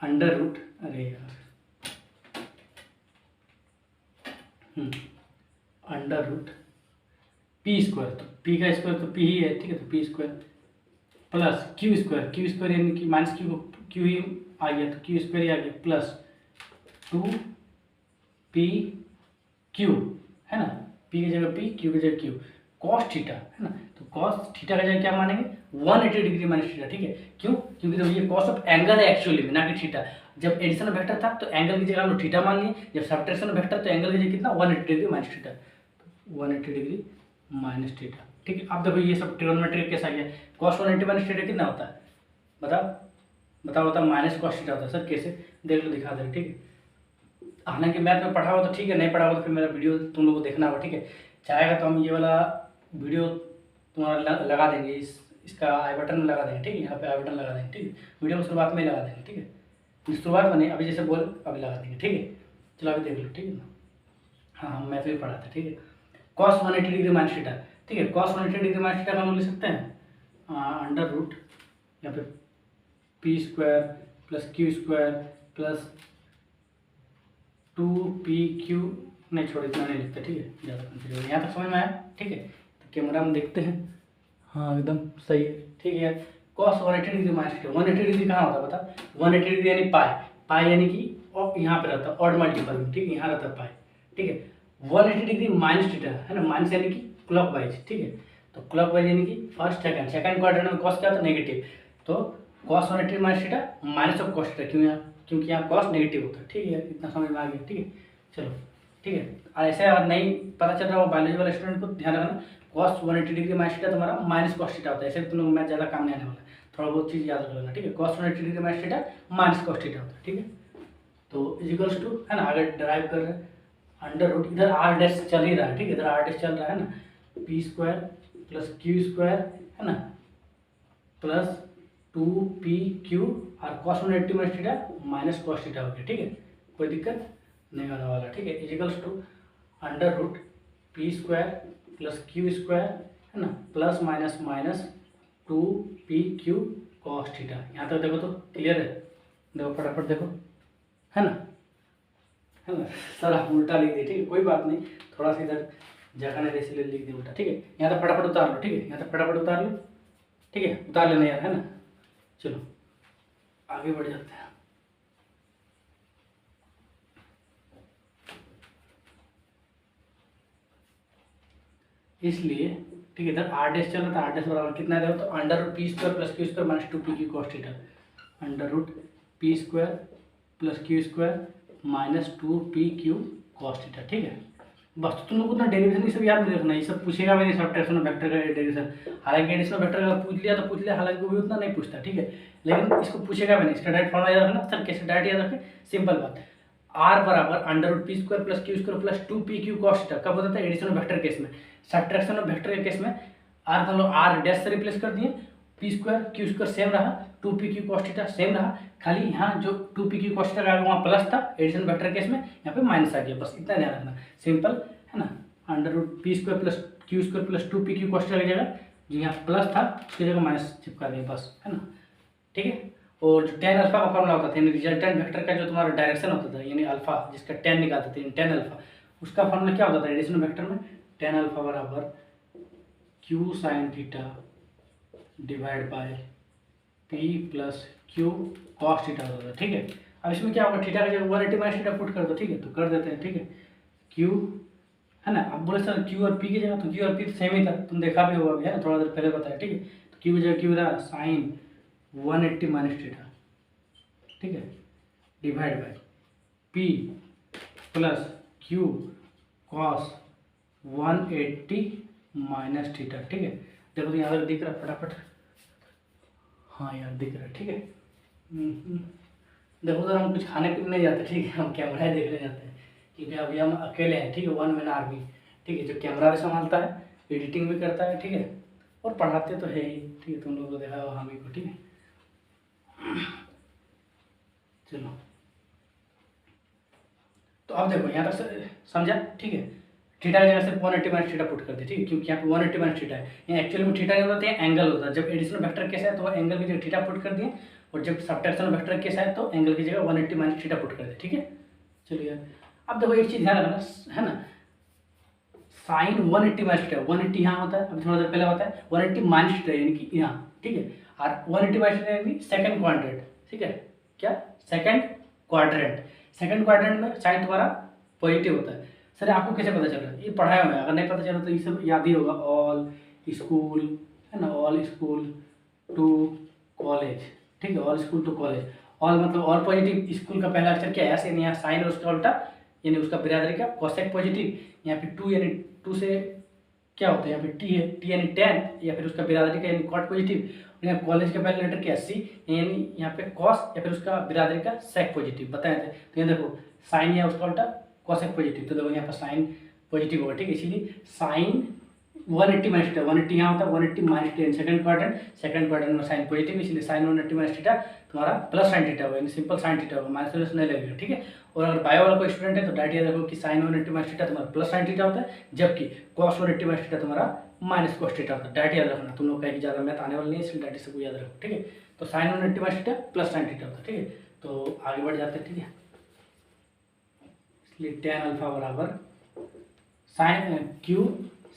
√, अरे यार √p², तो p का स्क्वायर तो p ही है, ठीक है, तो p² प्लस q² यानी कि माइनस क्यू को q ही आ गया, तो q² ही आ गया, प्लस 2pq, है ना, p की जगह p, q की जगह q, cos थीटा, है ना। तो cos थीटा का जगह क्या मानेंगे, 180 डिग्री माइनस थीटा, ठीक है। क्यों, क्योंकि तो ये कॉस ऑफ एंगल है एक्चुअली में, ना कि थीटा। जब एडिशनल वेक्टर था तो एंगल की जगह हम लोग थीटा मान लिए, जब सब्ट्रैक्शनल वेक्टर तो एंगल की जगह कितना, 180 degree minus theta, 180 degree minus theta, ठीक है। अब देखो ये सब ट्रिग्नोमेट्री केस आ गया, cos 180 माइनस थीटा कितना होता है, बताओ माइनस cos थीटा होता है। सर कैसे, देख लो दिखा दे, ठीक है। हालांकि मैथ में पढ़ा हुआ तो ठीक है, नहीं पढ़ा हुआ तो फिर मेरा वीडियो तुम लोग को देखना होगा, ठीक है। चाहेगा तो हम ये वाला वीडियो तुम्हारा लगा देंगे, इसका आई बटन में लगा देंगे, ठीक है, यहाँ पे आई बटन लगा देंगे, ठीक है। वीडियो में शुरुआत में ही लगा देंगे, ठीक है, शुरुआत में नहीं, अभी जैसे बोल अभी लगा देंगे, ठीक है। चलो अभी देख लो, ठीक है ना, हाँ मैथ में पढ़ा था, ठीक है। cos 180 डिग्री माइनस थीटा, ठीक है, cos 180 डिग्री माइनस थीटा का हम लोग लिख सकते हैं √ यहाँ पे p² + q² + 2pq, नहीं छोड़ इतना नहीं लिखते, ठीक है, ज़्यादा कंफ्यूजन, यहाँ तक समझ में आया, ठीक है। तो कैमरा में देखते हैं, हाँ एकदम सही है, ठीक है। cos 180 degree minus theta, 180 degree कहाँ होता है बता, 180 डिग्री यानी पाई यानी कि यहाँ पे रहता है ऑड मल्टीपल में, ठीक है, यहाँ रहता है पाई, ठीक है। 180 डिग्री माइनस थीटा, है ना, माइनस यानी कि क्लॉकवाइज, ठीक है। तो क्लॉकवाइज यानी कि फर्स्ट सेकंड क्वाड्रेंट में कॉस क्या होता है, नेगेटिव, तो cos 180 minus theta minus of cos theta, क्योंकि यहाँ cos नेगेटिव होता है, ठीक है, इतना समझ में आ गया, ठीक है। चलो ठीक है, और ऐसे अगर नहीं पता चल रहा हो बायोलॉजी वाले स्टूडेंट को ध्यान रखना, cos 180 डिग्री माइनस थीटा तुम्हारा माइनस cos थीटा होता है, ऐसे तुम लोग मैथ ज़्यादा काम नहीं आने वाला है, थोड़ा बहुत चीज़ याद रख लेना, ठीक है। cos 180 degree minus theta minus cos theta होता है, ठीक है। तो इक्वल्स टू, है ना, अगर ड्राइव कर रहे हैं √, इधर आर डैश चल ही रहा है, ठीक है, इधर आर डैश चल रहा है ना, p² + q², है ना, प्लस 2pq, और cos 180 minus theta minus cos theta हो गया, ठीक है, कोई दिक्कत नहीं होने वाला, ठीक है। इक्वल्स टू √p² + q², है ना, plus minus 2pq cos theta. यहाँ तक देखो तो क्लियर है, देखो फटाफट देखो, है ना, सर आप उल्टा लिख दिए, ठीक है, कोई बात नहीं, थोड़ा सा इधर जगह नहीं इसलिए लिख दिया उल्टा, ठीक है। यहाँ तक फटाफट उतार लो, ठीक है, यहाँ तक फटाफट उतार लो, ठीक है, उतार लेना यार, है ना। चलो आगे बढ़ जाते हैं। इसलिए ठीक है, इधर आर डैश चल रहा था, आर डैश बराबर कितना है देखो, तो under root P square plus Q square minus 2p की cos theta, under root P square plus Q square minus 2p Q cos theta. ठीक है, बस तो तुम लोग उतना डेरिवेशन ये सब याद नहीं रखना, ये सब पूछेगा भी नहीं सब्ट्रैक्शन ऑफ वेक्टर का डेरिवेशन। हालांकि एडिशन ऑफ वेक्टर का पूछ लिया तो पूछ लिया, हालांकि वो भी उतना नहीं पूछता। ठीक है, लेकिन इसको पूछेगा भी नहीं, इसका डायरेक्ट फॉर्मूला याद रखना। सर कैसे डायरेक्ट याद रखें, सिंपल बात, आर बराबर under root P square plus Q square plus 2p Q cos theta. कब होता है, एडिशन ऑफ वेक्टर केस में। सब्ट्रैक्शन ऑफ वेक्टर के केस में आर हम लोग आर डैश से रिप्लेस कर दिए, P square Q square same रहा, 2p Q cos theta same रहा, खाली यहाँ जो 2p क्यू कॉस थीटा वहाँ प्लस था एडिशन वेक्टर केस में, यहाँ पे माइनस आ गया, बस इतना ध्यान रखना, सिंपल है ना। Under root P square plus Q square plus 2p Q cos theta की जगह जो यहाँ प्लस था उसकी जगह माइनस चिपका दिया, बस है ना। ठीक है, और जो टेन अल्फा का फॉर्मूला होता था, यानी रिजल्टेंट वेक्टर का जो तुम्हारा डायरेक्शन होता था, यानी अल्फा जिसका टेन निकालते थे, टेन अल्फा, उसका फॉर्मूला क्या होता था एडिशन वेक्टर में, टेन अल्फा बराबर Q sine theta divide by P plus Q cos theta होता था। ठीक है, अब इसमें क्या होगा, थीटा का जगह 180 माइनस थीटा पुट कर दो। ठीक है, तो कर देते हैं। ठीक है, क्यू है ना, अब बोले सर क्यू और पी की जगह, तो क्यू और पी तो सेम ही था, तुम देखा भी होगा, है ना, थोड़ा देर पहले बताया। ठीक है, तो क्यू की जगह क्यू रहा साइन 180 माइनस थीटा, ठीक है, divide by P plus Q cos 180 minus theta. ठीक है, देखो तो यहाँ तक दिख रहा है फटाफट, हाँ यार दिख रहा है। ठीक है, देखो सर हम कुछ खाने पीने नहीं जाते, ठीक है, हम कैमरा ही देखने जाते हैं, क्योंकि अभी हम अकेले हैं। ठीक है, वन मैन आर्मी। ठीक है, जो कैमरा भी संभालता है, एडिटिंग भी करता है, ठीक है, और पढ़ाते तो है ही। ठीक है, तुम लोगों को देखा हो हामी को। ठीक है, चलो तो अब देखो यहाँ तक समझा। ठीक है, थीटा की जगह से 180 माइनस थीटा पुट कर दे। ठीक है, क्योंकि यहाँ पे 180 माइनस थीटा है, यहाँ एक्चुअली में थीटा नहीं होता है, एंगल होता है। जब एडिशनल वेक्टर केस है तो वो एंगल की जगह थीटा पुट कर दिए, और जब सब्ट्रैक्शन वेक्टर केस है तो एंगल की जगह 180 माइनस थीटा पुट कर दे। ठीक है, चलिए अब देखो एक चीज़ ध्यान रखना, है ना, साइन 180 माइनस थीटा, 180 यहाँ होता है, अभी थोड़ा देर पहले होता है 180 माइनस थीटा, यानी कि यहाँ। ठीक है, और 180 माइनस थीटा यानी सेकंड क्वाड्रेंट। ठीक है, क्या सेकंड क्वाड्रेंट, सेकंड क्वाड्रेंट में साइन तुम्हारा पॉजिटिव होता है। सर आपको कैसे पता चल रहा है, ये पढ़ाया हुआ है, अगर नहीं पता चला तो ये सब याद ही होगा, ऑल स्कूल, है ना, ऑल स्कूल टू कॉलेज। ठीक है, all school to college, all मतलब ऑल पॉजिटिव, स्कूल का पहला अक्षर क्या है, ऐसे यहाँ साइन और उसका उल्टा यानी उसका बिरादरी का कोसेक पॉजिटिव, यहाँ पे टू यानी टू से क्या होता है, यहाँ पे टी है, टी यानी टेन, या फिर उसका बिरादरी का यानी कॉट पॉजिटिव, यहाँ कॉलेज का पहले लेटर क्या है सी, यानी यहाँ पे कॉस या फिर उसका बिरादरी का सेक पॉजिटिव बताए थे। तो यहाँ देखो साइन या उसका उल्टा कॉसेक पॉजिटिव, तो देखो यहाँ पर साइन पॉजिटिव होगा। ठीक है, इसीलिए साइन 180 माइनस थीटा, 180 यहाँ होता है, 180 माइनस टेन सेकंड क्वाड्रेंट में साइन पॉजिटिव, इसलिए साइन 180 माइनस थीटा तुम्हारा प्लस साइन थीटा होगा, यानी सिंपल साइन थीटा होगा, माइनस नहीं लगेगा। ठीक है, और अगर बायो वाला कोई स्टूडेंट है तो डायरेक्ट याद रखो कि साइन 180 माइनस थीटा तुम्हारा प्लस साइन थीटा होता है, जबकि कॉस 180 माइनस थीटा तुम्हारा माइनस कॉस थीटा होता है। डायरेक्ट याद रखना, तुम लोग का एक ज़्यादा मैथ आने वाला नहीं है, इसलिए डायरेक्ट सबको याद रखो। ठीक है, तो sine 180 minus theta plus sine theta होता है। ठीक है, तो आगे बढ़ जाते हैं। ठीक है, इसलिए टेन अल्फा बराबर sine Q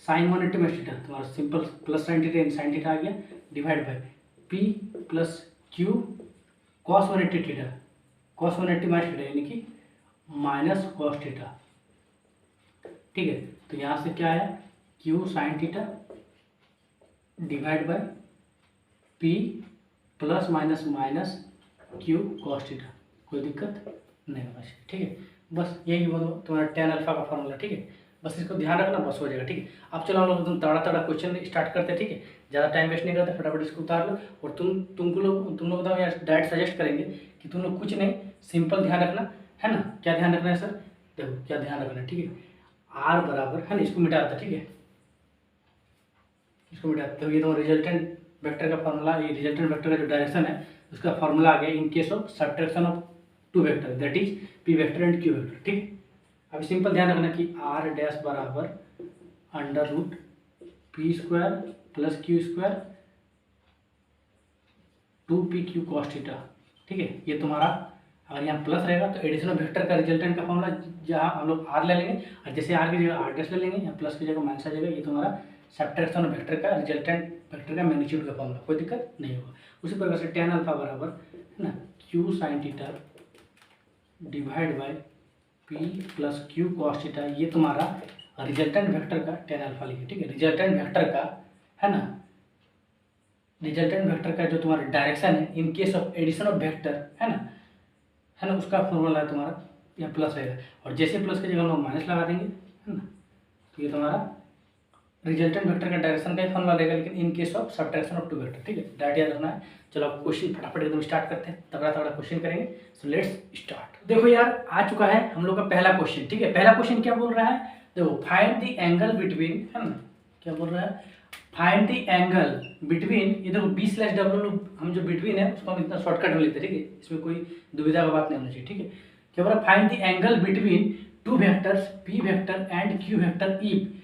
sine 180 minus theta तुम्हारा simple plus sine theta, sine theta आ गया, divide by P plus Q cos 180 theta, cos 180 minus theta यानी कि माइनस कॉस थीटा। ठीक है, तो यहाँ से क्या है, Q sine theta divide by P plus minus minus Q cos theta, कोई दिक्कत नहीं होना चाहिए। ठीक है, बस यही बोलो तुम्हारा टेन अल्फा का फॉर्मूला। ठीक है, बस इसको ध्यान रखना, बस हो जाएगा। ठीक है, अब चलो हम लोग तुम तड़ा तड़ा क्वेश्चन स्टार्ट करते हैं। ठीक है, ज़्यादा टाइम वेस्ट नहीं करते, फटाफट इसको उतार लो। और तुम लोग तो यार डायरेक्ट सजेस्ट करेंगे कि तुम लोग कुछ नहीं, सिंपल ध्यान रखना, है ना। क्या ध्यान रखना है सर, देखो क्या ध्यान रखना है। ठीक है, आर बराबर है ना, इसको मिटा देता। ठीक है, इसको मिटा देता, तो ये तो रिजल्टेंट वेक्टर का फॉर्मूला, ये रिजल्टेंट वेक्टर का जो डायरेक्शन है उसका फॉर्मूला आ गया in case of subtraction of two vector, that is P vector and Q vector. ठीक है, अब सिंपल ध्यान रखना कि आर डैश बराबर under root P square plus Q square 2p Q cos theta. ठीक है, ये तुम्हारा अगर यहाँ प्लस रहेगा तो एडिशनल वेक्टर का रिजल्टेंट का फॉर्मूला जहाँ हम लोग आर ले लेंगे, और जैसे आर की जगह आर डैश ले लेंगे, या प्लस की जगह माइनस आ जाएगा, ये तुम्हारा सब्ट्रैक्शन ऑफ वेक्टर का रिजल्टेंट वेक्टर का मैग्नीट्यूड का फॉर्मूला, कोई दिक्कत नहीं होगा। उसी प्रकार से tan अल्फा बराबर है ना q sin theta divide by p plus q cos theta, ये तुम्हारा रिजल्टेंट वेक्टर का tan अल्फा लिखे, ठीक है। रिजल्टेंट वेक्टर का है ना, रिजल्टेंट वेक्टर का जो तुम्हारा डायरेक्शन है in case of addition of vector है ना, उसका फॉर्मूला है तुम्हारा यह प्लस रहेगा, और जैसे प्लस की जगह हम लोग माइनस लगा देंगे है ना, तो ये तुम्हारा रिजल्टेंट वेक्टर का डायरेक्शन का ही फॉर्मूला रहेगा, लेकिन in case of subtraction of two vector, ठीक है। डायरेक्ट याद रखना है। चलो अब क्वेश्चन फटाफट एकदम स्टार्ट करते हैं, तगड़ा तगड़ा क्वेश्चन करेंगे। So let's start. देखो यार आ चुका है हम लोग का पहला क्वेश्चन, ठीक है। पहला क्वेश्चन क्या बोल रहा है, देखो फाइंड द एंगल बिटवीन, है ना, क्या बोल रहा है, फाइंड द एंगल बिटवीन, ये देखो b/w हम जो बिटवीन है उसको हम इतना शॉर्टकट में लेते हैं, ठीक है। इसमें कोई दुविधा का बात नहीं होना चाहिए, ठीक है। क्या बोल रहा है, find the angle between two vectors p vector and q vector if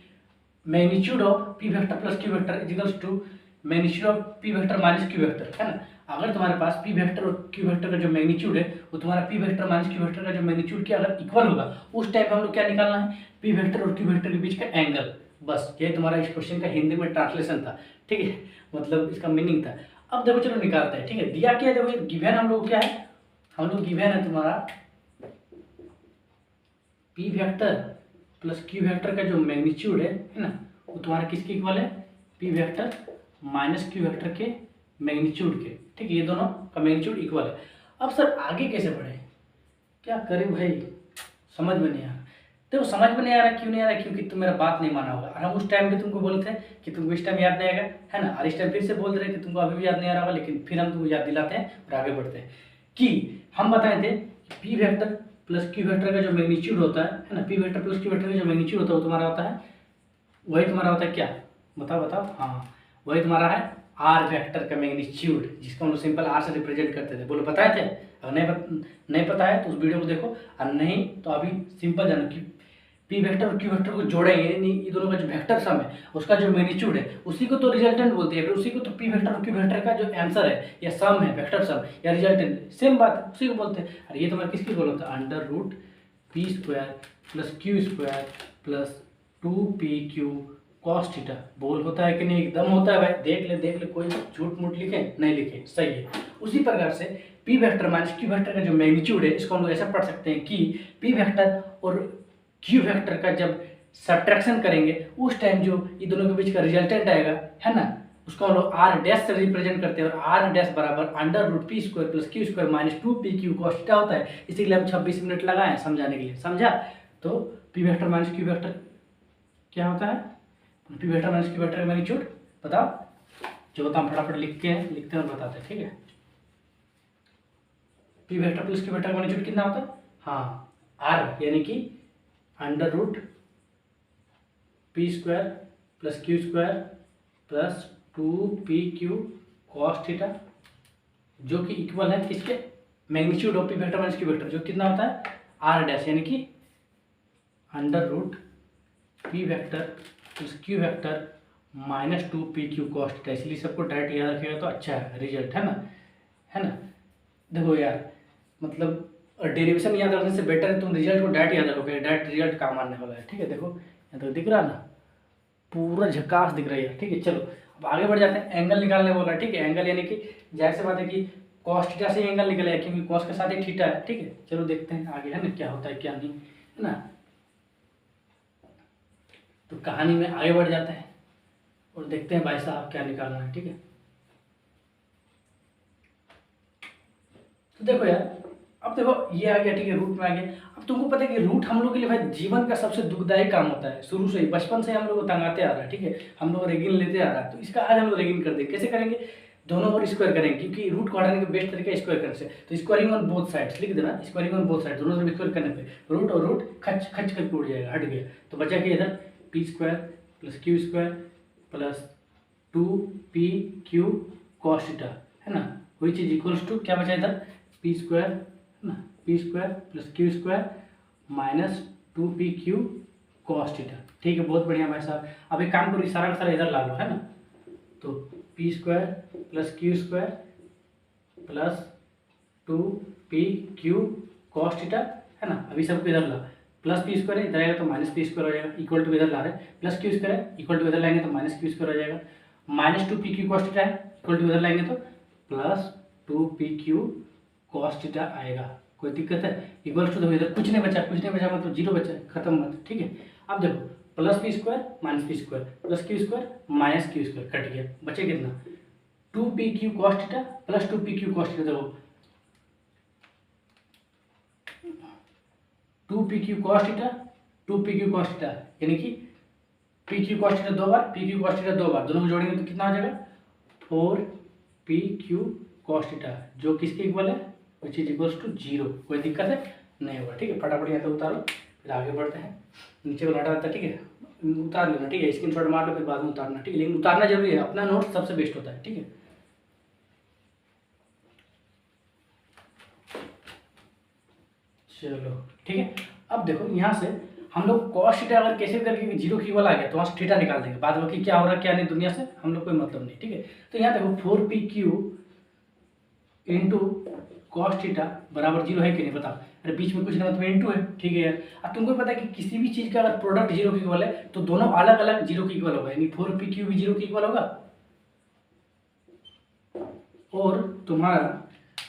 magnitude of p vector plus q vector is equals to magnitude of p vector minus q vector, है ना। अगर तुम्हारे पास p वेक्टर और q vector का जो magnitude है वो तुम्हारा p vector minus q vector का जो मैग्नीट्यूड के अगर इक्वल होगा, उस टाइम पे हम लोग क्या निकालना है, p वेक्टर और q वेक्टर के बीच का एंगल। बस ये तुम्हारा इस क्वेश्चन का हिंदी में ट्रांसलेशन था, ठीक है, मतलब इसका मीनिंग था। अब देखो चलो निकालते हैं, ठीक है। दिया क्या है, देखो ये गिवन हम लोग क्या है, हम लोग गिवन है तुम्हारा p vector plus q vector का जो मैग्नीट्यूड है ना, वो तुम्हारा किसके इक्वल है, p vector minus q vector के मैग्नीट्यूड के, ठीक है। ये दोनों का मैग्नीट्यूड इक्वल है। अब सर आगे कैसे बढ़े, क्या करें भाई, समझ में नहीं आ रहा। देखो समझ में नहीं आ रहा, क्यों नहीं आ रहा, क्योंकि तुम मेरा बात नहीं माना होगा। और हम उस टाइम पे तुमको बोले थे कि तुमको इस टाइम याद नहीं आएगा, है ना, और इस टाइम फिर से बोल रहे हैं कि तुमको अभी भी याद नहीं आ रहा होगा, लेकिन फिर हम तुमको याद दिलाते हैं और आगे बढ़ते हैं कि हम बताए थे p vector plus q vector का जो मैग्नीट्यूड होता है ना, p vector plus q vector का जो मैग्नीट्यूड होता है वो तुम्हारा होता है, वही तुम्हारा होता है क्या, बताओ बताओ, हाँ वही तुम्हारा है r वेक्टर का मैग्नीट्यूड, जिसको हम लोग सिंपल r से रिप्रेजेंट करते थे। बोलो बताए थे, अगर नहीं पता है तो उस वीडियो को देखो, और नहीं तो अभी सिंपल जानो कि p वेक्टर और q वेक्टर को जोड़ेंगे, ये दोनों का जो वेक्टर सम है उसका जो मैग्नीट्यूड है उसी को तो रिजल्टेंट बोलते हैं, फिर उसी को तो p वेक्टर और q वेक्टर का जो आंसर है या सम है, वेक्टर सम या रिजल्टेंट, सेम बात है, उसी को बोलते हैं। और ये तुम्हारा किसकी बोल होता है, under root p square plus q square plus 2pq cos theta. बोल होता है कि नहीं, एकदम होता है भाई, देख ले, कोई झूठ मूठ लिखे नहीं लिखे, सही है। उसी प्रकार से p vector minus q vector का जो मैग्नीट्यूड है इसको हम लोग ऐसा पढ़ सकते हैं कि p वेक्टर और q वेक्टर का जब सब्ट्रैक्शन करेंगे उस टाइम जो ये दोनों के बीच का रिजल्टेंट आएगा, है ना, उसको हम लोग r डैश से रिप्रेजेंट करते हैं, और r डैश बराबर under root p square plus q square minus 2pq cos theta होता है। इसी के लिए हम 26 मिनट लगाए समझाने के लिए, समझा। तो p vector minus q vector क्या होता है, p vector minus q vector का मैग्नीट्यूड बताओ, जो होता हम फटाफट लिखते हैं और बताते हैं, ठीक है। p vector plus q vector का मैग्नीट्यूड कितना होता है, हाँ r यानी कि under root p square plus q square plus 2pq cos theta, जो कि इक्वल है किसके, magnitude of p vector minus q vector, जो कितना होता है r डैश, यानी कि under root p vector plus q vector minus 2pq cos theta. इसलिए सबको डायरेक्ट याद रखिएगा तो अच्छा है रिजल्ट, है ना। देखो यार मतलब डेरिवेशन याद रखने से बेटर है तुम रिजल्ट को डायरेक्ट याद रखोगे, डायरेक्ट रिजल्ट काम आने वाला है, ठीक है। देखो यहाँ तो दिख रहा ना, पूरा झकास दिख रही है, ठीक है। चलो अब आगे बढ़ जाते हैं, एंगल निकालने बोला है, ठीक है। एंगल यानी कि जाहिर सी बात है कि कॉस थीटा से एंगल निकलेगा, क्योंकि कॉस के साथ ही थीटा है, ठीक है। चलो देखते हैं आगे, है ना, क्या होता है क्या नहीं, है ना। तो कहानी में आगे बढ़ जाते हैं और देखते हैं भाई साहब क्या निकालना है, ठीक है। तो देखो यार, अब देखो ये आ गया, ठीक है, रूट में आ गया। अब तुमको पता है कि रूट हम लोग के लिए भाई जीवन का सबसे दुखदायी काम होता है, शुरू से ही, बचपन से हम लोग को तंगाते आ रहा है, ठीक है। हम लोग रेगिन लेते आ रहा है, तो इसका आज हम लोग रेगिन कर देंगे। कैसे करेंगे, दोनों ओर स्क्वायर करेंगे, क्योंकि रूट को हटाने का बेस्ट तरीका स्क्वायर करने से। तो स्क्वायरिंग ऑन बोथ साइड्स लिख देना, स्क्वायरिंग ऑन बोथ साइड, दोनों तरफ स्क्वायर करने पे रूट और रूट खच खच करके उड़ जाएगा, हट गया। तो बचा के इधर p square plus q square plus 2pq cos theta, है ना, वही चीज इक्वल्स टू क्या बचा इधर, p स्क्वायर, है ना, p square plus q square minus 2pq cos theta. ठीक है, बहुत बढ़िया भाई साहब। अब एक काम करो, सारा का सारा इधर ला लो, है ना। तो p square plus q square plus 2pq cos theta, है ना। अभी सबको इधर ला, प्लस पी स्क्वायर है, इधर आएगा तो माइनस पी स्क्वायर हो जाएगा, इक्वल टू इधर ला रहे हैं प्लस क्यू स्क्वायर है, इक्वल टू इधर लाएंगे तो माइनस क्यू स्क्वायर हो जाएगा, minus 2 P Q cos theta है, इक्वल टू इधर लाएंगे तो plus 2 P Q cos theta आएगा। कोई दिक्कत है? इक्वल टू देखो इधर कुछ नहीं बचा, कुछ नहीं बचा मतलब जीरो बचा, खत्म मत, ठीक है। अब देखो plus P square minus P square plus Q square minus Q square cut गया, बचे कितना 2 P Q cos theta plus 2 P Q cos theta. देखो 2 P Q cos theta 2 P Q cos theta, यानी कि पी क्यू कॉस थीटा 2 बार, P Q cos theta 2 बार, दोनों को जोड़ेंगे तो कितना हो जाएगा 4 पी क्यू कॉस थीटा, जो किसके इक्वल है विच इज इक्वल्स टू 0। कोई दिक्कत है नहीं होगा, ठीक है। फटाफट यहाँ से उतारो, फिर आगे बढ़ते हैं। नीचे वाला हटा देता है, ठीक है, उतार लेना, ठीक है, स्क्रीनशॉट मार लो फिर बाद में उतारना, ठीक है, लेकिन उतारना जरूरी है, अपना नोट सबसे बेस्ट होता है, ठीक है। चलो ठीक है। अब देखो यहाँ से हम लोग कॉस थीटा अगर कैसे करके 0 की इक्वल आ गया तो वहाँ से थीटा निकाल देंगे, बाद बाकी क्या हो रहा है क्या नहीं दुनिया से हम लोग कोई मतलब नहीं, ठीक है। तो यहाँ देखो 4 P Q into cos theta बराबर 0 है कि नहीं बताओ। अरे बीच में कुछ ना मतलब इंटू है, ठीक है यार। अब तुमको पता है कि किसी भी चीज़ का अगर प्रोडक्ट 0 की इक्वल है तो दोनों अलग अलग 0 की इक्वल होगा, यानी 4 पी क्यू भी 0 की इक्वल होगा और तुम्हारा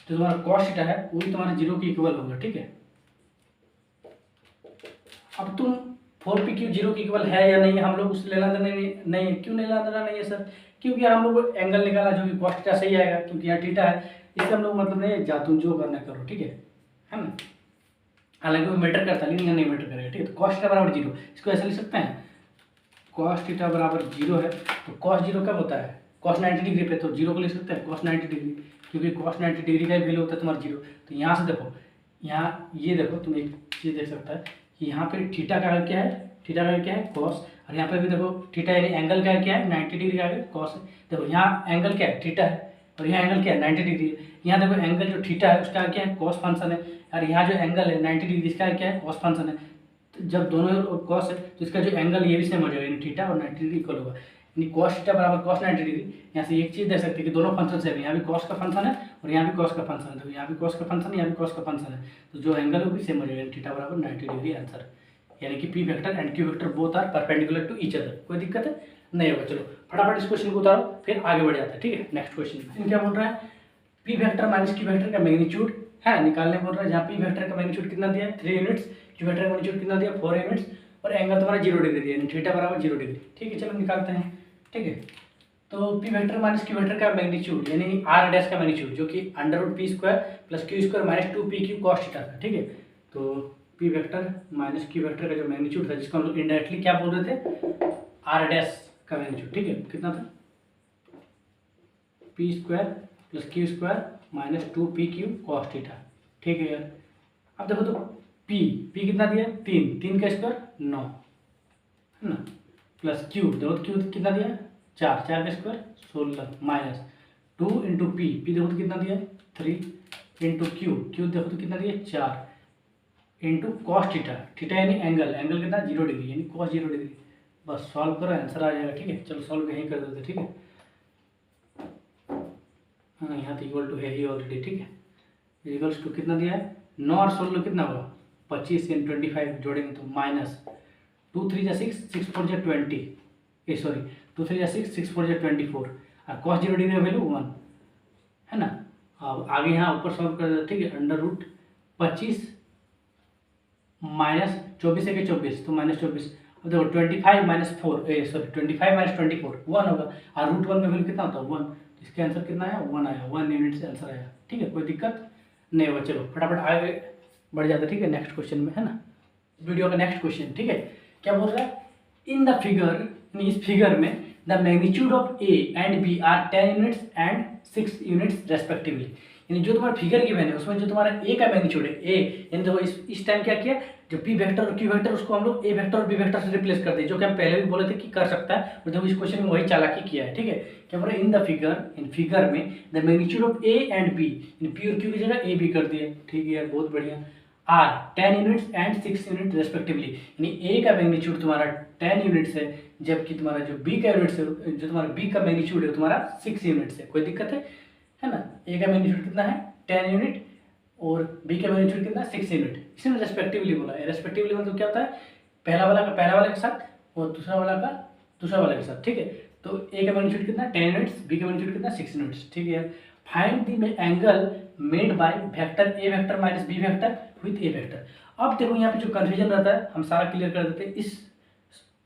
जो तुम्हारा कॉस थीटा है वो भी तुम्हारा 0 की इक्वल होगा, ठीक है। अब तुम 4 पी क्यू 0 की इक्वल है या नहीं, हम लोग उससे लेना देना नहीं है। क्यों लेना देना नहीं है सर? क्योंकि यार हम लोग एंगल निकाला जो कि कॉस थीटा सही आएगा, क्योंकि यहाँ थीटा है, इससे हम लोग मतलब नहीं जा तुम जो करना करो, ठीक है ना। हालांकि वो मैटर करता है लेकिन यहाँ नहीं मैटर करेगा, ठीक है। तो कॉस थीटा बराबर 0, इसको ऐसे लिख सकते हैं कॉस थीटा बराबर 0 है तो कॉस 0 कब होता है कॉस 90 डिग्री पे, तो 0 को लिख सकते हैं कॉस 90 डिग्री, क्योंकि कॉस 90 डिग्री का वैल्यू होता है तुम्हारा 0। तो यहाँ से देखो, यहाँ ये देखो तुम एक चीज़ देख सकता है कि यहाँ पे थीटा का क्या है, थीटा का क्या है कॉस, और यहाँ पे भी देखो थीटा यानी एंगल का क्या है 90 डिग्री का कॉस है। देखो यहाँ एंगल क्या है थीटा है और यहाँ एंगल क्या है 90 डिग्री है। यहाँ देखो एंगल जो थीटा है उसका क्या है कॉस फंक्शन है, और यहाँ जो एंगल है 90 डिग्री इसका क्या है कॉस फंक्शन है। तो जब दोनों कॉस है तो इसका जो एंगल ये भी सेम हो जाएगा, यानी थीटा और 90 डिग्री इक्वल होगा, यानी कॉस थीटा बराबर कॉस 90 डिग्री। यहाँ से एक चीज़ देख सकते हैं कि दोनों फंक्शन सेम है, यहाँ भी कॉस का फंक्शन है और यहाँ भी कॉस का फंक्शन है। तो यहाँ भी कॉस का फंक्शन है, यहाँ भी कॉस का फंक्शन है, तो जो एंगल है वो भी सेम हो जाएगा, थीटा बराबर 90 डिग्री आंसर। यानी कि P vector and Q vector both are perpendicular to each other. कोई दिक्कत है नहीं होगा। चलो फटाफट इस क्वेश्चन को उतारो फिर आगे बढ़ जाता है, ठीक है। नेक्स्ट क्वेश्चन क्या बोल रहा है, P vector minus Q vector का मैग्नीट्यूड है निकालने बोल रहा है, जहाँ पी वेक्टर का मैग्नीट्यूड कितना दिया है 3 यूनिट्स, क्यू वेक्टर का मैग्नीट्यूड कितना दिया 4 यूनिट्स, और एंगल तुम्हारा 0 डिग्री दिया, थीटा बराबर 0 डिग्री, ठीक है। चलो निकालते हैं, ठीक है। तो P vector minus Q vector का मैग्नीट्यूड यानी आर डैश का मैग्नीट्यूड जो कि under P square plus Q square minus 2 P Q cos theta था, ठीक है। तो P vector minus Q vector का जो मैग्नीट्यूड था जिसको हम लोग इनडायरेक्टली क्या बोल रहे थे आर डैश का मैग्नीट्यूड, ठीक है, कितना था P square plus Q square minus 2 P Q cos theta, ठीक है यार। अब देखो तो पी कितना दिया 3 का स्क्वायर 9 है ना, प्लस क्यू देखो तो क्यू कितना दिया 4 का स्क्वायर 16 माइनस 2 इंटू पी देखो तो कितना दिया 3 इंटू क्यू देखो तो कितना दिया 4 इंटू कॉस थीटा यानी एंगल कितना 0 डिग्री यानी कॉस 0 डिग्री। बस सॉल्व करो आंसर आ जाएगा, ठीक है। चलो सॉल्व यहीं कर देते, ठीक है। हाँ यहाँ तो इक्वल टू है ही ऑलरेडी, ठीक है। इक्वल्स टू कितना दिया है 9 और 16 कितना होगा 25 इन 25 जोड़ेंगे तो माइनस 2 3 जा 6 6 4 जा 20 सॉरी 2 3 जा 6 6 4 जा 24 और कॉस 0 डिग्री का वैल्यू 1 है ना। अब आगे यहाँ ऊपर सॉल्व कर देते, ठीक है। अंडर रूट 25 माइनस 24 है कि 24 तो माइनस 24, अब देखो 25 माइनस 4 सॉरी 25 माइनस 24 1 होगा और रूट 1 का वैल्यू कितना होता है 1, इसका आंसर कितना आया 1 आया, 1 यूनिट से आंसर आया, ठीक है। कोई दिक्कत नहीं होगा। चलो फटाफट आगे बढ़ जाता है, ठीक है। नेक्स्ट क्वेश्चन में है ना, वीडियो का नेक्स्ट क्वेश्चन, ठीक है। क्या बोल रहा है इन द फिगर, इस फिगर में the magnitude of A and B are 10 units and 6 units respectively, यानी जो तुम्हारा फिगर गिवन है उसमें जो तुम्हारा ए का मैग्नीट्यूड है ए, यानी देखो इस टाइम क्या किया जो पी वेक्टर और क्यू वेक्टर उसको हम लोग ए वेक्टर और बी वेक्टर से रिप्लेस कर दिए, जो कि हम पहले भी बोले थे कि कर सकता है, और देखो इस क्वेश्चन में वही चालाकी किया है, ठीक है। क्या बोल रहा है in the figure, in figure में the magnitude of A and B, P और क्यू की जगह ए बी कर दिए, ठीक है यार बहुत बढ़िया, are 10 units and 6 unit respectively, यानी ए का मैग्नीट्यूड तुम्हारा 10 यूनिट्स है जबकि तुम्हारा जो बी का यूनिट्स है जो तुम्हारा बी का मैग्नीट्यूड है तुम्हारा 6 यूनिट्स है। कोई दिक्कत है ना। ए का मैग्नीट्यूड कितना है 10 यूनिट और बी का मैग्नीट्यूड कितना 6 यूनिट, इसने रेस्पेक्टिवली बोला है। रेस्पेक्टिवली मतलब क्या होता है, पहला वाला के साथ और दूसरा वाला का दूसरा वाला के साथ, ठीक है। तो ए का मैग्नीट्यूड कितना 10 यूनिट्स, बी का मैग्नीट्यूड कितना 6 यूनिट्स, ठीक है। Find the angle made by vector A vector minus B vector with A vector. अब देखो यहाँ पे जो कन्फ्यूजन रहता है हम सारा क्लियर कर देते हैं। इस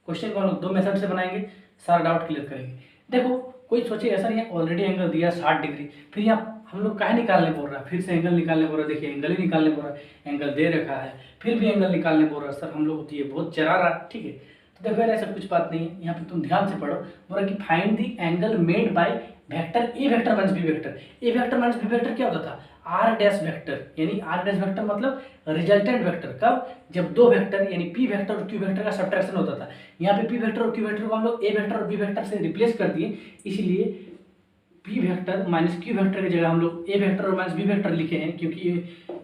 क्वेश्चन को हम लोग 2 मेथड से बनाएंगे, सारा डाउट क्लियर करेंगे। देखो कोई सोचे ऐसा नहीं है, ऑलरेडी एंगल दिया 60 डिग्री, फिर यहाँ हम लोग काहे निकालने बोल रहा है, फिर से एंगल निकालने बोल रहा है। देखिए एंगल ही निकालने बोल रहा है, एंगल दे रखा है, फिर भी एंगल निकालने बोल रहा है। सर हम लोग तो ये बहुत चरा रहा, ठीक है। तो देखो यार ऐसा कुछ बात नहीं है, यहाँ पे तुम ध्यान से पढ़ो। बोल रहा कि find the angle made by vector A vector minus B vector. A vector minus B vector क्या होता था, आर डैश वेक्टर, यानी आर डैश वेक्टर मतलब रिजल्टेंट वेक्टर। कब, जब दो वेक्टर यानी पी वेक्टर और क्यू वेक्टर का सब्ट्रैक्शन होता था। यहाँ पे पी वेक्टर और क्यू वेक्टर को हम लोग ए वेक्टर और बी वेक्टर से रिप्लेस कर दिए, इसलिए P vector minus Q vector की जगह हम लोग ए वेक्टर और माइनस बी वेक्टर लिखे हैं, क्योंकि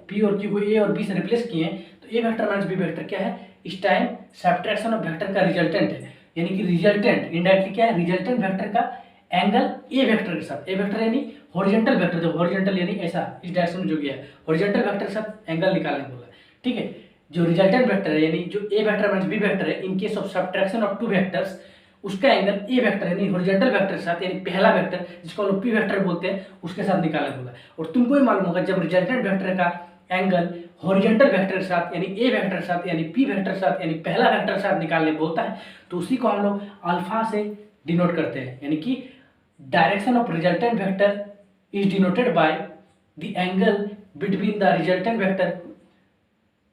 पी और क्यू को ए और बी से रिप्लेस किए हैं। तो ए वेक्टर माइनस बी वेक्टर क्या है, इस टाइम सब्ट्रैक्शन ऑफ वेक्टर का रिजल्टेंट है, यानी कि रिजल्टेंट इनडायरेक्टली क्या है, रिजल्टेंट वेक्टर का एंगल ए वेक्टर के साथ। ए वेक्टर यानी हॉरिजॉन्टल वेक्टर, जो हॉरिजॉन्टल यानी ऐसा इस डायरेक्शन में जो गया है, हॉरिजॉन्टल वेक्टर के साथ एंगल निकालने बोला, ठीक है। जो रिजल्टेंट वेक्टर है यानी जो ए वेक्टर माइनस बी वेक्टर है, in case of subtraction of two vectors, उसका एंगल ए वेक्टर यानी हॉरिजॉन्टल वेक्टर के साथ, यानी पहला वेक्टर जिसको हम लोग पी वेक्टर बोलते हैं, उसके साथ निकालने बोला। और तुमको ही मालूम होगा जब रिजल्टेंट वेक्टर का एंगल हॉरिजॉन्टल वेक्टर के साथ यानी ए वेक्टर के साथ यानी पी वेक्टर के साथ यानी पहला वेक्टर के साथ निकालने बोलता है, तो उसी को हम लोग अल्फा से डिनोट करते हैं। यानी कि direction of resultant vector is denoted by the angle between the resultant vector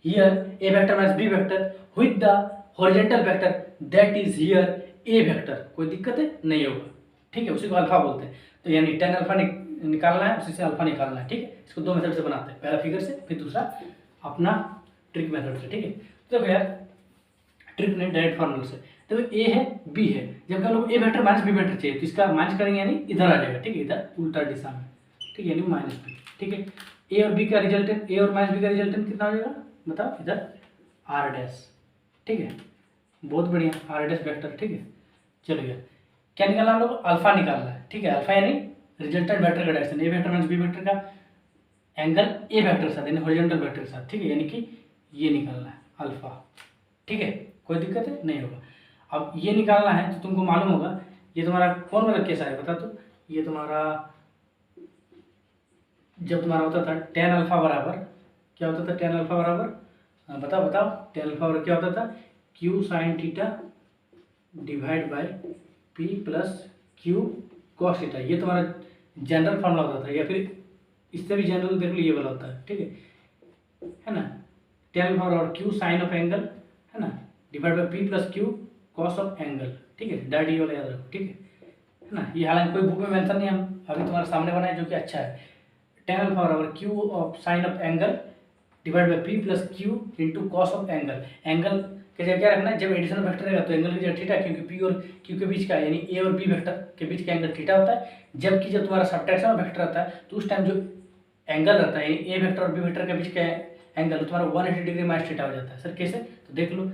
here A vector minus B vector with the horizontal vector that is here A vector. कोई दिक्कत है नहीं होगा, ठीक है। उसी को अल्फा बोलते हैं। तो यानी टेन अल्फा निकालना है, उसी से अल्फा निकालना है, ठीक है। इसको 2 मेथड से बनाते हैं, पहला फिगर से, फिर दूसरा अपना ट्रिक मेथड से, ठीक है। तो देखो यार ट्रिक नहीं, डायरेक्ट फॉर्मूला से। देखो ए है बी है, जब हम लोग A vector minus B vector चाहिए तो इसका माइनस करेंगे यानी इधर आ जाएगा, ठीक है, इधर उल्टा दिशा में, ठीक है, यानी माइनस बी, ठीक है। ए और बी का रिजल्टेंट, ए और माइनस बी का रिजल्टेंट कितना हो जाएगा बताओ, इधर आर डैश, ठीक है। बहुत बढ़िया, आर डैश वेक्टर, ठीक है। चलिए क्या निकालना हम लोग, अल्फा निकालना है, ठीक है। अल्फा यानी रिजल्टेंट वेक्टर का डायरेक्शन, ए वेक्टर माइनस बी वेक्टर का एंगल ए वेक्टर के साथ यानी हॉरिजॉन्टल वेक्टर के साथ, ठीक है। यानी कि ये निकालना है अल्फा, ठीक है। कोई दिक्कत है नहीं होगा। अब ये निकालना है तो तुमको मालूम होगा ये तुम्हारा कौन वाला केस है बता। तो ये तुम्हारा जब तुम्हारा होता था टेन अल्फा बराबर क्या होता था, टेन अल्फा बराबर बताओ बताओ, टेन अल्फा बराबर क्या होता था, Q sine theta divide by P plus Q cos theta. ये तुम्हारा जनरल फॉर्मूला होता था, या फिर इससे भी जनरल देख लो ये वाला होता है, ठीक है ना। टेन अल्फा और क्यू साइन ऑफ एंगल है ना, divide by P plus Q cos of angle, ठीक है। डायरेक्ट ये वाला याद रखो, ठीक है ना। ये हालांकि कोई बुक में मेंशन नहीं, हम अभी तुम्हारे सामने बनाए जो कि अच्छा है। टेन अल्फा बराबर Q of sine of angle divide by P plus Q into cos of angle. Angle के जगह क्या रखना है, जब एडिशन वेक्टर रहेगा तो एंगल की जगह थीटा, क्योंकि पी और क्यू के बीच का यानी ए और बी वेक्टर के बीच का एंगल थीटा होता है। जबकि जब तुम्हारा सब्ट्रैक्शन वेक्टर रहता है तो उस टाइम जो एंगल रहता है ए वेक्टर और बी वेक्टर के बीच का एंगल तुम्हारा 180 डिग्री माइनस थीटा हो जाता है। सर कैसे, तो देख लो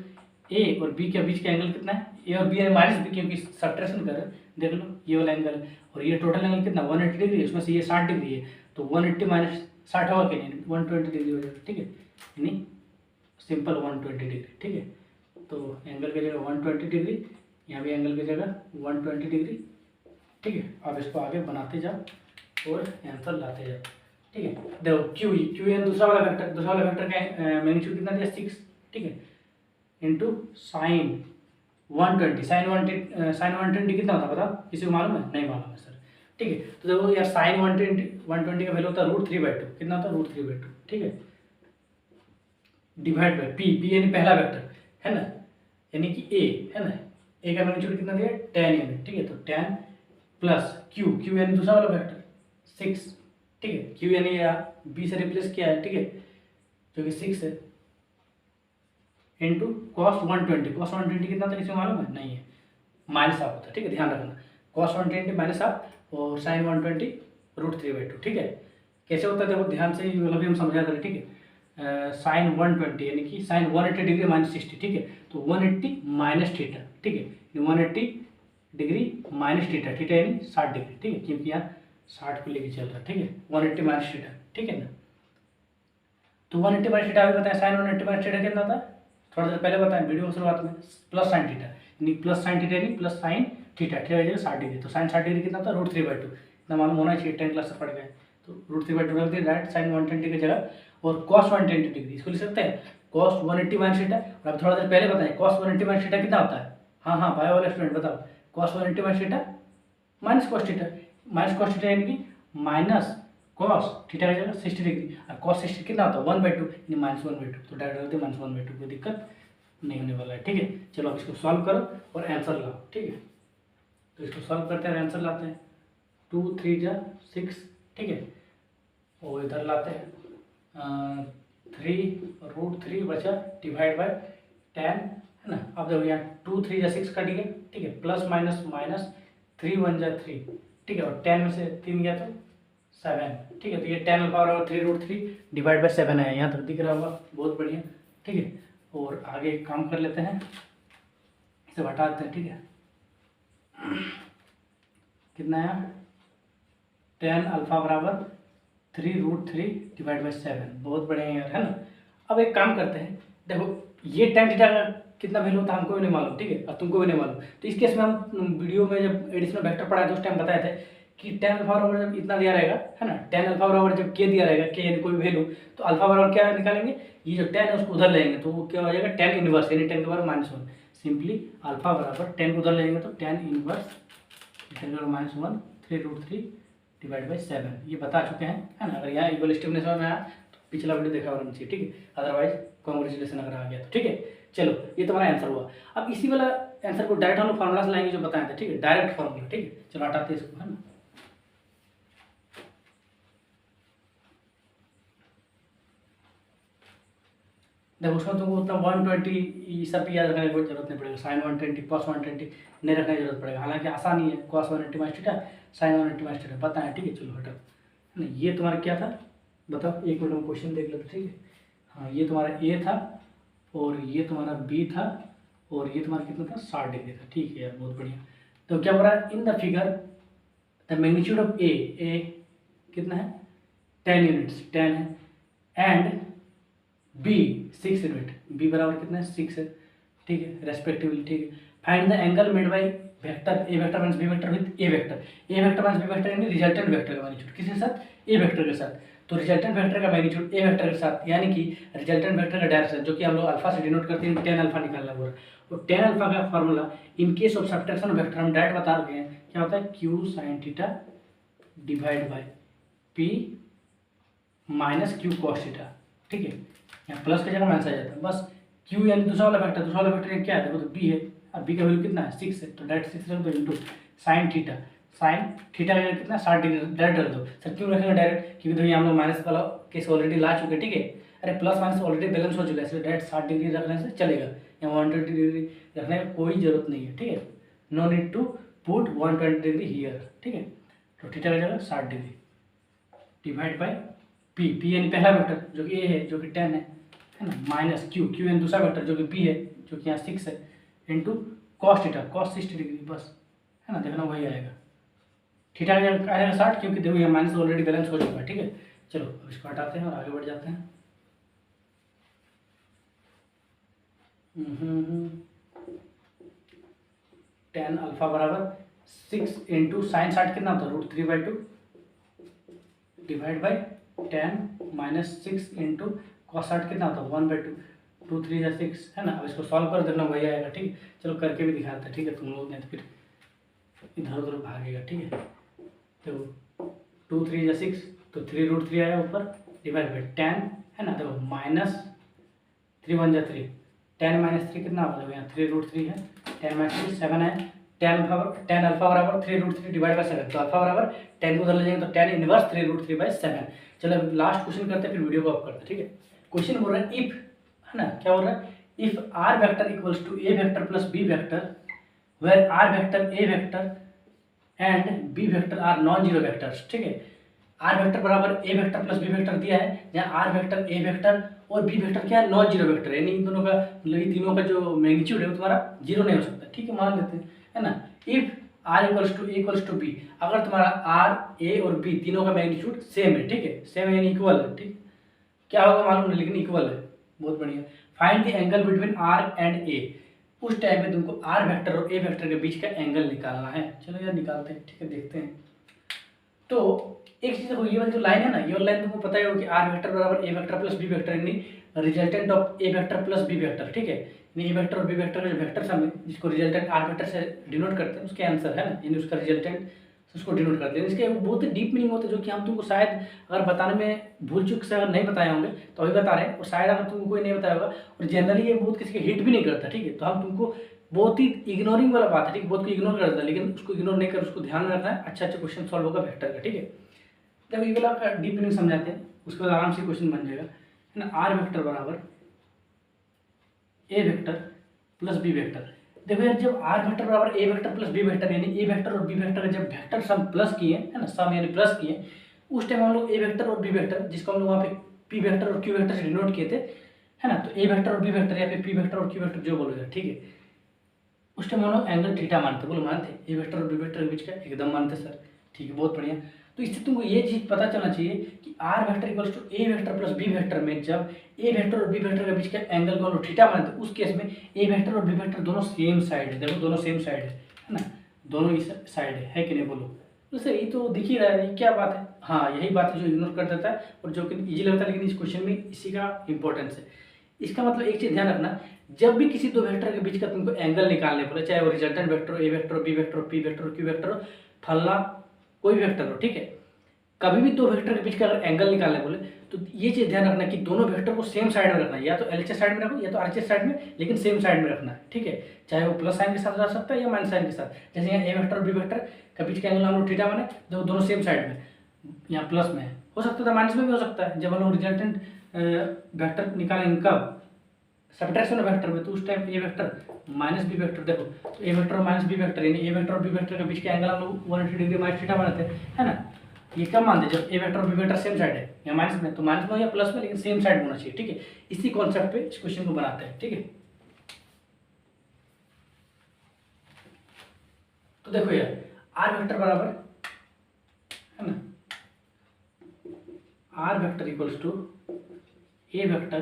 ए और बी के बीच का एंगल कितना है, ए और बी है माइनस बी, क्योंकि सब्ट्रैक्शन कर रहे हैं। देख लो ये वाला एंगल और ये टोटल एंगल कितना 180 डिग्री है, उसमें से ये 60 डिग्री है, तो 180 माइनस 60 होगा कि नहीं, 120 डिग्री हो जाएगा, ठीक है। यानी सिंपल 120 डिग्री, ठीक है। तो एंगल की जगह 120 डिग्री, यहाँ भी एंगल की जगह 120 डिग्री, ठीक है। अब इसको आगे बनाते जाओ और आंसर लाते जाओ, ठीक है। देखो क्यू यानी दूसरा वाला वेक्टर का मैग्नीट्यूड कितना दिया 6, ठीक है, इंटू साइन 120, साइन 120 कितना होता है बताओ, किसी को मालूम है, नहीं मालूम है सर, ठीक है। तो देखो यार साइन 120 का वैल्यू होता है √3/2, कितना होता है √3/2, ठीक है, डिवाइड बाय पी यानी पहला वेक्टर है ना, यानी कि ए है ना, ए का मैग्नीट्यूड कितना दिया 10 यूनिट, ठीक है। तो 10 प्लस क्यू यानी दूसरा वाला वेक्टर 6, ठीक है। क्यू यानी बी से रिप्लेस किया है, ठीक है, जो कि 6 है, इंटू कॉस 120 कितना था किसी को मालूम है, नहीं है, माइनस हाफ होता है, ठीक है, ध्यान रखना। कॉस 120 माइनस हाफ और साइन 120 √3/2, ठीक है। कैसे होता है देखो ध्यान से, ये वाला भी हम समझा दें, ठीक है। साइन 120 यानी कि साइन 180 डिग्री माइनस 60, ठीक है। तो 180 माइनस थीटा, ठीक है, 180 डिग्री माइनस थीटा यानी 60 डिग्री, ठीक है, क्योंकि यहाँ 60 को लेके चल रहा है, ठीक है, 180 माइनस थीटा, ठीक है ना। तो 180 माइनस थीटा अभी बताएं, साइन 180 माइनस थीटा कितना होता है, थोड़ा देर पहले बताएं वीडियो की शुरुआत में, प्लस साइन थीटा, यानी प्लस साइन थीटा यानी प्लस साइन थीटा, ठीक है 60 डिग्री, तो साइन 60 डिग्री कितना होता है √3/2, इतना मालूम होना चाहिए, 10 क्लास से पढ़ गए, तो √3/2 रख दिए डायरेक्ट साइन 120 की जगह, और कॉस 120 डिग्री इसको लिख सकते हैं कॉस 180 माइनस थीटा। और अब थोड़ा देर पहले बताएं कॉस 180 माइनस थीटा कितना होता है, हाँ बायो वाला स्टूडेंट बताओ, cos 180 minus theta minus cos theta, minus cos theta यानी कि माइनस कॉस थीटा की जगह 60 डिग्री, और कॉस 60 कितना होता है 1/2 यानी -1/2, तो डायरेक्ट होते हैं -1/2, कोई दिक्कत नहीं होने वाला है, ठीक है। चलो अब इसको सॉल्व करो और आंसर लाओ, ठीक है। तो इसको सॉल्व करते हैं, आंसर लाते हैं, 2 3 जा 6, ठीक है, और इधर लाते हैं 3√3 बचा डिवाइड बाय 10, है ना। अब देखो यहाँ 2 3 जा 6 कट गया, ठीक है, प्लस माइनस माइनस 3 1 जा 3, ठीक है, और 10 में से 3 गया तो 7, ठीक है, तो ये 10 अल्फा बराबर 3√3 डिवाइड बाय 7 है, यहाँ तक दिख रहा होगा, बहुत बढ़िया, ठीक है। और आगे एक काम कर लेते हैं, इसे हटा देते हैं, ठीक है, कितना है 10 अल्फा बराबर 3√3 डिवाइड बाई 7, बहुत बढ़िया यार, है ना। अब एक काम करते हैं, देखो ये tan थीटा का कितना वैल्यू होता है हमको भी नहीं मालूम, ठीक है, और तुमको भी नहीं मालूम, तो इस केस में हम वीडियो में जब एडिशनल वेक्टर पढ़ाए थे उस टाइम बताए थे कि tan अल्फा बराबर जब इतना दिया रहेगा, है ना, tan अल्फा बराबर जब k दिया रहेगा, k यानी कोई वैल्यू, तो अल्फा बराबर क्या निकालेंगे, ये जो tan है उसको उधर लेंगे, तो वो क्या हो जाएगा tan इनवर्स, यानी 10 के बराबर -1, सिंपली अल्फा बराबर 10 को उधर लेंगे तो tan इनवर्स 10 के बराबर -1 3√3 डिवाइड बाई 7, ये बता चुके हैं, है ना। अगर यहाँ इक्वल स्टिफनेस में आया तो पिछला वीडियो देखा होना चाहिए, ठीक है, अदरवाइज कांग्रेचुलेशन अगर आ गया तो, ठीक है। चलो ये तुम्हारा आंसर हुआ। अब इसी वाला आंसर को डायरेक्ट हम लोग फार्मूला से लाएंगे जो बताए थे, ठीक है, डायरेक्ट फार्मूला, ठीक है। चलो हटाते हैं इसको, है ना। देखो उसमें तुमको उतना 120 ये सब याद रखने की कोई जरूरत नहीं पड़ेगा, साइन 120 कॉस 120 नहीं रखने की जरूरत पड़ेगा, हालांकि आसान ही है, cos 180 minus theta sine 180 minus theta पता है, ठीक है। चलो हटाओ, नहीं ये तुम्हारा क्या था बताओ, एक मिनट में क्वेश्चन देख लेते, ठीक है। हाँ ये तुम्हारा ए था, और ये तुम्हारा बी था, और ये तुम्हारा कितना था 60 डिग्री था, ठीक है यार, बहुत बढ़िया। तो क्या बोल रहा है, in the figure the magnitude of A कितना है 10 यूनिट्स, 10 है, एंड बी 6 यूनिट, बी बराबर कितना है 6 है, ठीक है, रेस्पेक्टिवली, ठीक है। Find the angle made by vector A vector minus B vector with A vector, A vector minus B vector यानी रिजल्टेंट वेक्टर का मैग्नीट्यूड किसके साथ, ए वेक्टर के साथ, तो रिजल्टेंट वेक्टर का मैग्नीट्यूड ए वेक्टर के साथ, यानी कि रिजल्टेंट वेक्टर का डायरेक्शन जो कि हम लोग अल्फा से डिनोट करते हैं, tan अल्फा निकालना बोल रहा है, और tan अल्फा का formula in case of subtraction of vector हम डायरेक्ट बता रहे हैं, क्या होता है q sin theta divide by p minus q cos theta, ठीक है, यहाँ प्लस की जगह माइनस आ जाता है, बस q यानी दूसरा वाला वेक्टर, दूसरा वाला वेक्टर क्या है देखो, तो b है, और b का वैल्यू कितना है 6 है, तो डायरेक्ट 6 रख दो into sine theta, sine theta का कितना 60 डिग्री डायरेक्ट रख दो। सर क्यों रखेंगे डायरेक्ट, क्योंकि देखिए हम लोग माइनस वाला केस ऑलरेडी ला चुके, ठीक है, अरे प्लस माइनस ऑलरेडी बैलेंस हो चुका है, इसलिए डायरेक्ट 60 डिग्री रखने से चलेगा, यहाँ 120 डिग्री रखने की कोई जरूरत नहीं है, ठीक है, no need to put 120 degree here, ठीक है। तो थीटा का जगह 60 डिग्री डिवाइड बाई पी यानी पहला वेक्टर जो कि ए है, जो कि 10 है ना, माइनस क्यू यानी दूसरा वेक्टर जो कि पी है, जो कि यहाँ 6 है, into cos theta cos 60 degree, बस, है ना, देखना वही आएगा, थीटा का आएगा 60, क्योंकि देखो ये माइनस ऑलरेडी बैलेंस हो चुका है, ठीक है। चलो अब इसको हटाते हैं और आगे बढ़ जाते हैं। 10 अल्फा बराबर 6 इंटू साइन 60 कितना होता है √3/2 divide by 10 minus 6 into cos 60 कितना होता है 1/2, 2 3 या 6, है ना। अब इसको सॉल्व कर देना वही आएगा, ठीक है। चलो करके भी दिखाते हैं, ठीक है, तुम लोग नहीं तो फिर इधर उधर भागेगा, ठीक है। देखो 2 3 या 6, तो 3√3 आया ऊपर डिवाइड बाई 10, है ना, देखो माइनस 3 1 जा 3, 10 माइनस 3 कितना हो जाएगा, यहाँ 3√3 है, 10 माइनस 3 7 है, 10 अल्फा बराबर 3√3 डिवाइड बाई 7, तो अल्फा बराबर 10 को उधर ले जाएंगे तो 10 इनवर्स 3√3/7। चलो लास्ट क्वेश्चन करते हैं, फिर वीडियो को ऑफ करते हैं, ठीक है। क्वेश्चन बोल रहा है इफ, है ना, क्या बोल रहा है, if R vector equals to A vector plus B vector where R vector A vector and B vector are non zero vectors, ठीक है। आर वेक्टर बराबर A vector plus B vector दिया है, जहाँ आर वेक्टर ए वेक्टर और B vector क्या है non zero vector, यानी इन दोनों का मतलब इन तीनों का जो मैग्नीट्यूड है वो तुम्हारा जीरो नहीं हो सकता, ठीक है, मान लेते हैं, है ना। If R equals to B, अगर तुम्हारा आर ए और बी तीनों का मैग्नीट्यूड सेम है, ठीक है, सेम यानी इक्वल है, ठीक, क्या होगा मालूम नहीं, लेकिन इक्वल है। बहुत बढ़िया। Find the angle between R and A. उस टाइम में तुमको आर वेक्टर और ए वेक्टर के बीच का एंगल निकालना है। चलो यार निकालते हैं, ठीक है, देखते हैं। तो एक चीज देखो, ये वाली जो लाइन है ना, ये वाली लाइन तुमको पता ही होगा कि आर वेक्टर बराबर A vector plus B vector, यानी resultant of A vector plus B vector, ठीक है। यानी ए वेक्टर और बी वेक्टर का जो वेक्टर सम है, जिसको रिजल्टेंट आर वेक्टर से डिनोट करते हैं, उसके आंसर है ना, यानी उसका रिजल्टेंट उसको डिनोट करते हैं। इसके बहुत ही डीप मीनिंग होता है, जो कि हम तुमको शायद अगर बताने में भूल चूक से अगर नहीं बताए होंगे तो अभी बता रहे हैं, और शायद अगर तुमको कोई नहीं बताया होगा, और जनरली ये बहुत किसी के हिट भी नहीं करता, ठीक है। तो हम तुमको बहुत ही इग्नोरिंग वाला बात है, ठीक है, बहुत को इग्नोर कर देता है, लेकिन उसको इग्नोर नहीं कर, उसको ध्यान में रखना है। अच्छा अच्छा क्वेश्चन सॉल्व होगा वेक्टर का, ठीक है। देखो ये वाला का डीप मीनिंग समझाते हैं, उसके बाद आराम से क्वेश्चन बन जाएगा, है ना। आर वेक्टर बराबर A vector plus B vector. देखो यार, जब आर वेक्टर बराबर A vector plus B vector, यानी ए वेक्टर और बी वेक्टर का जब वेक्टर सम प्लस किए, है ना, सम यानी प्लस किए, उस टाइम हम लोग ए वेक्टर और बी वेक्टर, जिसको हम लोग वहाँ पे पी वेक्टर और क्यू वेक्टर से डिनोट किए थे, है ना। तो ए वेक्टर और बी वेक्टर या फिर पी वेक्टर और क्यू वेक्टर जो बोलो यार, ठीक है, उस टाइम हम लोग एंगल थीटा मानते, बोलो मानते, ए वेक्टर और बी वेक्टर के बीच का एकदम मानते सर, ठीक है, बहुत बढ़िया। तो इससे तुमको ये चीज़ पता चलना चाहिए कि R vector equals to A vector plus B vector में जब ए वेक्टर और बी वेक्टर के बीच का एंगल को हम लोग थीटा मानते, उस केस में ए वेक्टर और बी वेक्टर दोनों सेम साइड है। देखो दोनों सेम साइड है ना, दोनों इस साइड है कि नहीं, बोलो। तो सर ये तो दिख ही रहा है, ये क्या बात है। हाँ यही बात है जो इग्नोर कर देता है और जो कि इजी लगता है, लेकिन इस क्वेश्चन में इसी का इंपॉर्टेंस है। इसका मतलब एक चीज़ ध्यान रखना, जब भी किसी दो वेक्टर के बीच का तुमको एंगल निकालने बोले, चाहे वो रिजल्टेंट वेक्टर हो, ए वेक्टर हो, बी वेक्टर हो, पी वेक्टर हो, क्यू वेक्टर हो, फलना कोई वेक्टर हो, ठीक है, कभी भी दो वेक्टर के बीच का अगर एंगल निकालने बोले तो ये चीज़ ध्यान रखना कि दोनों वेक्टर को सेम साइड में रखना है, या तो एलएचएस साइड में रखो या तो आरएचएस साइड में, लेकिन सेम साइड में रखना है, ठीक है। चाहे वो प्लस साइन के साथ जा सकता है या माइनस साइन के साथ। जैसे यहाँ ए वेक्टर और बी वेक्टर के बीच का एंगल हम लोग थीटा माने, तो दोनों सेम साइड में, यहाँ प्लस में है, हो सकता था माइनस में भी हो सकता है, जब हम लोग रिजल्टेंट वेक्टर निकालेंगे कब, सब्ट्रैक्शन वेक्टर में, तो उस टाइम ए वेक्टर माइनस बी वेक्टर, देखो तो ए वेक्टर और माइनस बी वेक्टर, यानी ए वेक्टर और बी वेक्टर के बीच के एंगल हम लोग 180 डिग्री माइनस थीटा बनाते हैं, है ना। ये कब मानते हैं, जब ए वेक्टर और बी वेक्टर सेम साइड है, या माइनस में, तो माइनस में या प्लस में, लेकिन सेम साइड होना चाहिए, ठीक है। इसी कॉन्सेप्ट पे इस क्वेश्चन को बनाते हैं, ठीक है। तो देखो यार, आर वेक्टर बराबर, है ना, R vector equals to A vector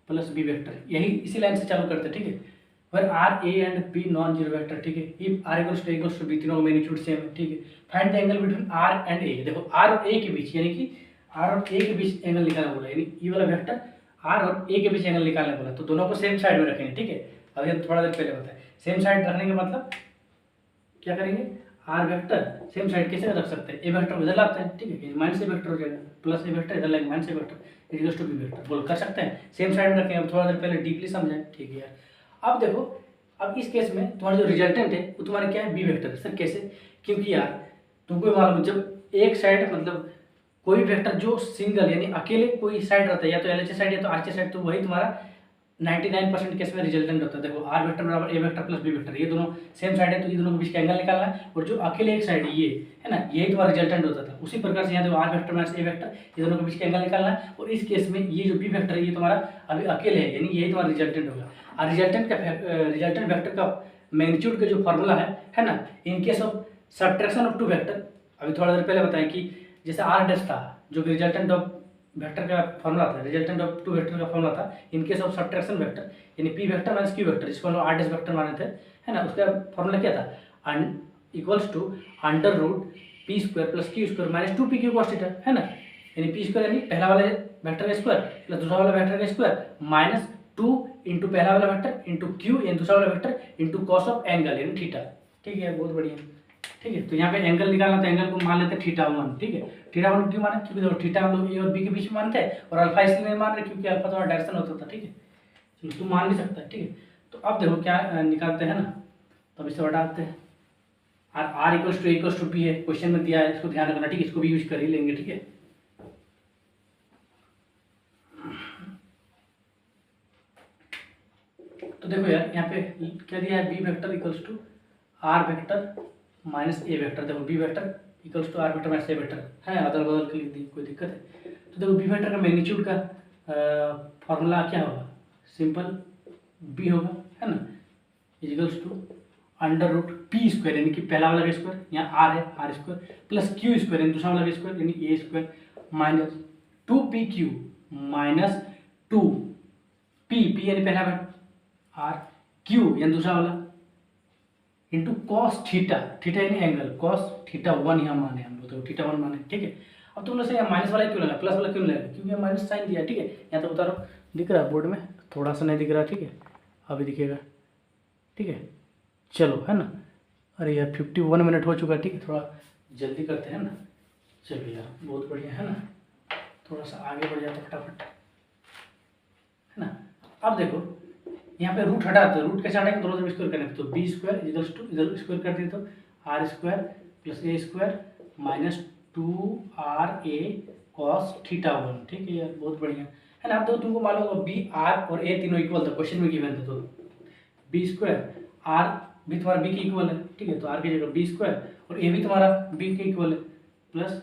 plus B vector, यही इसी लाइन से चालू करते हैं, ठीक है। Where R A and B non zero vector, ठीक है, if R equals to B, तीनों का मैग्नीट्यूड सेम है, ठीक है। Find the angle between R and A. देखो आर और ए के बीच, यानी कि आर और ए के बीच एंगल निकालना बोला, यानी ये वाला वेक्टर आर और ए के बीच एंगल निकालने बोला, तो दोनों को सेम साइड में रखेंगे, ठीक है। अभी हम थोड़ा देर पहले बताए, सेम साइड रखने का मतलब क्या करेंगे, आर वेक्टर सेम साइड कैसे रख सकते हैं, ए वेक्टर को इधर लाते हैं, ठीक है, माइनस ए वेक्टर हो जाएगा, प्लस ए वेक्टर इधर लाएंगे, minus A vector equals to B vector, बोल कर सकते हैं, सेम साइड में रखेंगे। अब थोड़ा देर पहले डीपली समझाएं, ठीक है यार। अब देखो, अब इस केस में तुम्हारा जो रिजल्टेंट है वो तुम्हारा क्या है, बी वेक्टर है। सर कैसे, क्योंकि यार तुमको भी मालूम है, जब एक साइड मतलब कोई वेक्टर जो सिंगल यानी अकेले कोई साइड रहता है, या तो एलएचएस साइड या तो आरएचएस साइड, तो वही तुम्हारा 99% केस में रिजल्टेंट होता है। देखो आर वेक्टर बराबर A vector plus B vector, ये दोनों सेम साइड है, तो ये दोनों के बीच का एंगल निकालना है, और जो अकेले एक साइड ये है ना, यही तुम्हारा रिजल्टेंट होता था। उसी प्रकार से यहाँ देखो R vector minus A vector, ये दोनों के बीच का एंगल निकालना है, और इस केस में ये जो बी वेक्टर है ये तुम्हारा अभी अकेले है, यानी यही तुम्हारा रिजल्टेंट होगा। और रिजल्टेंट वेक्टर का मैग्नीट्यूड का जो फॉर्मूला है ना, in case of subtraction of two vector, अभी थोड़ा देर पहले बताएं कि जैसे आर डैश था जो कि रिजल्टेंट ऑफ वेक्टर का फॉर्मूला था, रिजल्टेंट ऑफ टू वेक्टर का फॉर्मूला था, in case of subtraction vector यानी P vector minus Q vector, जिसको हम लोग आर डैश वेक्टर माने थे, है ना, उसका फॉर्मूला क्या था, equals to under root P square plus Q square minus 2 P Q cos theta, है ना। यानी पी स्क्वायर यानी पहला वाला वेक्टर का स्क्वायर प्लस दूसरा वाला वेक्टर का स्क्वायर माइनस 2 इंटू पहला वाला वेक्टर इंटू क्यू यानी दूसरा वाला vector into cos of angle यानी थीटा, ठीक है, बहुत बढ़िया, ठीक है। तो यहाँ पे एंगल निकालना, तो एंगल को मान लेते हैं थीटा 1, ठीक है। थीटा 1 क्यों माना, क्योंकि देखो थीटा हम लोग ए और बी के बीच में मानते हैं, और अल्फा इसलिए नहीं मान रहे क्योंकि अल्फा तो डायरेक्शन होता था, ठीक है, चलो तुम मान भी सकता है, ठीक है। तो अब देखो क्या निकालते हैं ना, तो अब इसे हटाते हैं, आर इक्वल्स टू बी है, क्वेश्चन में दिया है, इसको ध्यान रखना, ठीक है, इसको भी यूज कर ही लेंगे, ठीक है। तो देखो यार यहाँ पे क्या दिया है, B vector equals to R vector minus A vector, देखो B vector equals to R vector minus A vector है, अदल बदल के लिख दी, कोई दिक्कत है। तो देखो बी वेक्टर का मैग्नीट्यूड का फॉर्मूला क्या होगा, सिंपल बी होगा, है ना, equals to under root P square यानी कि पहला वाला का स्क्वायर, यहाँ आर है R square plus Q square यानी दूसरा वाला का स्क्वायर यानी A square minus 2 P Q minus 2 P, P यानी पहला वेक्टर, आर क्यू यानी दूसरा वाला, इंटू कॉस थीटा, थीटा यानी एंगल, कॉस थीटा 1 यहाँ माने हम लोग, तो थीटा 1 माने, ठीक है। अब तुम लोग से यहाँ माइनस वाला क्यों लगा, प्लस वाला क्यों लगा, क्योंकि माइनस साइन दिया, ठीक है। यहाँ तो उतारो, दिख रहा है बोर्ड में, थोड़ा सा नहीं दिख रहा, ठीक है, अभी दिखेगा, ठीक है। चलो, है ना। अरे यार 51 मिनट हो चुका है, ठीक है, थोड़ा जल्दी करते हैं ना। चलो यार बहुत बढ़िया, है ना, थोड़ा सा आगे बढ़ जाता फटाफट, है ना। अब देखो यहाँ पे रूट हटा, तो रूट कैसे हटाएंगे, दोनों तरफ स्क्वायर करेंगे, तो बी स्क्वायर इधर टू इधर स्क्वायर कर दिए, तो R square plus A square minus 2 RA cos theta 1, ठीक है यार, बहुत बढ़िया, है ना। अब देखो तुमको मालूम होगा बी आर और ए तीनों इक्वल था, क्वेश्चन में गिवन था, तो बी स्क्वायर आर भी तुम्हारा बी के इक्वल है, ठीक है, तो आर की जगह बी स्क्वायर और ए भी तुम्हारा बी के इक्वल है, प्लस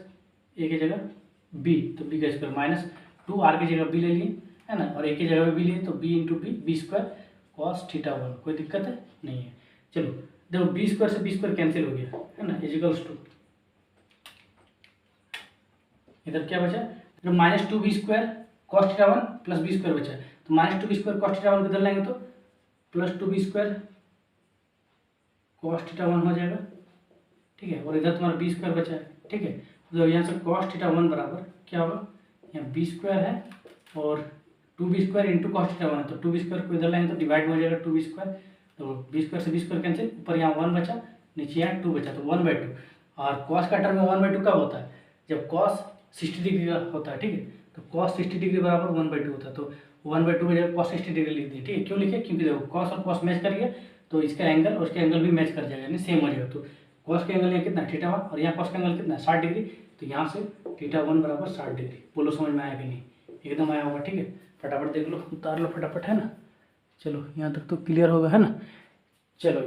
ए की जगह बी, तो बी का स्क्वायर माइनस 2 आर की जगह बी ले लिए, है ना, और ए की जगह बी लिए, तो B into B, B square cos theta 1, कोई दिक्कत है नहीं है। चलो देखो बी स्क्वायर से बी स्क्वायर कैंसिल हो गया, है ना, इजिकल्स टू इधर क्या बचा, जब minus 2 B square cos theta 1 plus B square बचा, तो minus 2 B square cos theta 1 किधर लाएंगे, तो plus 2 B square cos theta 1 हो जाएगा, ठीक है, और इधर तुम्हारा बी स्क्वायर बचा है, ठीक है। तो यहाँ से कॉस थीटा 1 बराबर क्या होगा, यहाँ बी स्क्वायर है और 2 B square into cos theta 1 है, तो 2 बी स्क्वायर को इधर लाएंगे तो डिवाइड हो जाएगा 2 बी स्क्वायर, तो बी स्क्वायर से बी स्क्वायर कैंसिल, ऊपर यहाँ 1 बचा, नीचे यहाँ 2 बचा, तो 1/2। और कॉस का टर्म में 1/2 कब होता है, जब कॉस 60 डिग्री का होता है, ठीक है, तो कॉस 60 डिग्री बराबर 1/2 होता है, तो 1/2 की जगह कॉस 60 डिग्री लिख दिए, ठीक है। क्यों लिखे, क्योंकि देखो कॉस और कॉस मैच करिए तो इसका एंगल और इसका एंगल भी मैच कर जाएगा, यानी सेम हो जाएगा, तो कॉस का एंगल यहाँ कितना थीटा 1 और यहाँ कॉस का एंगल कितना 60 डिग्री, तो यहाँ से थीटा 1 बराबर 60 डिग्री। बोलो समझ में आया कि नहीं, एकदम आया होगा, ठीक है। फटाफट देख लो, उतार लो फटाफट, है ना। चलो यहाँ तक तो क्लियर होगा, है ना। चलो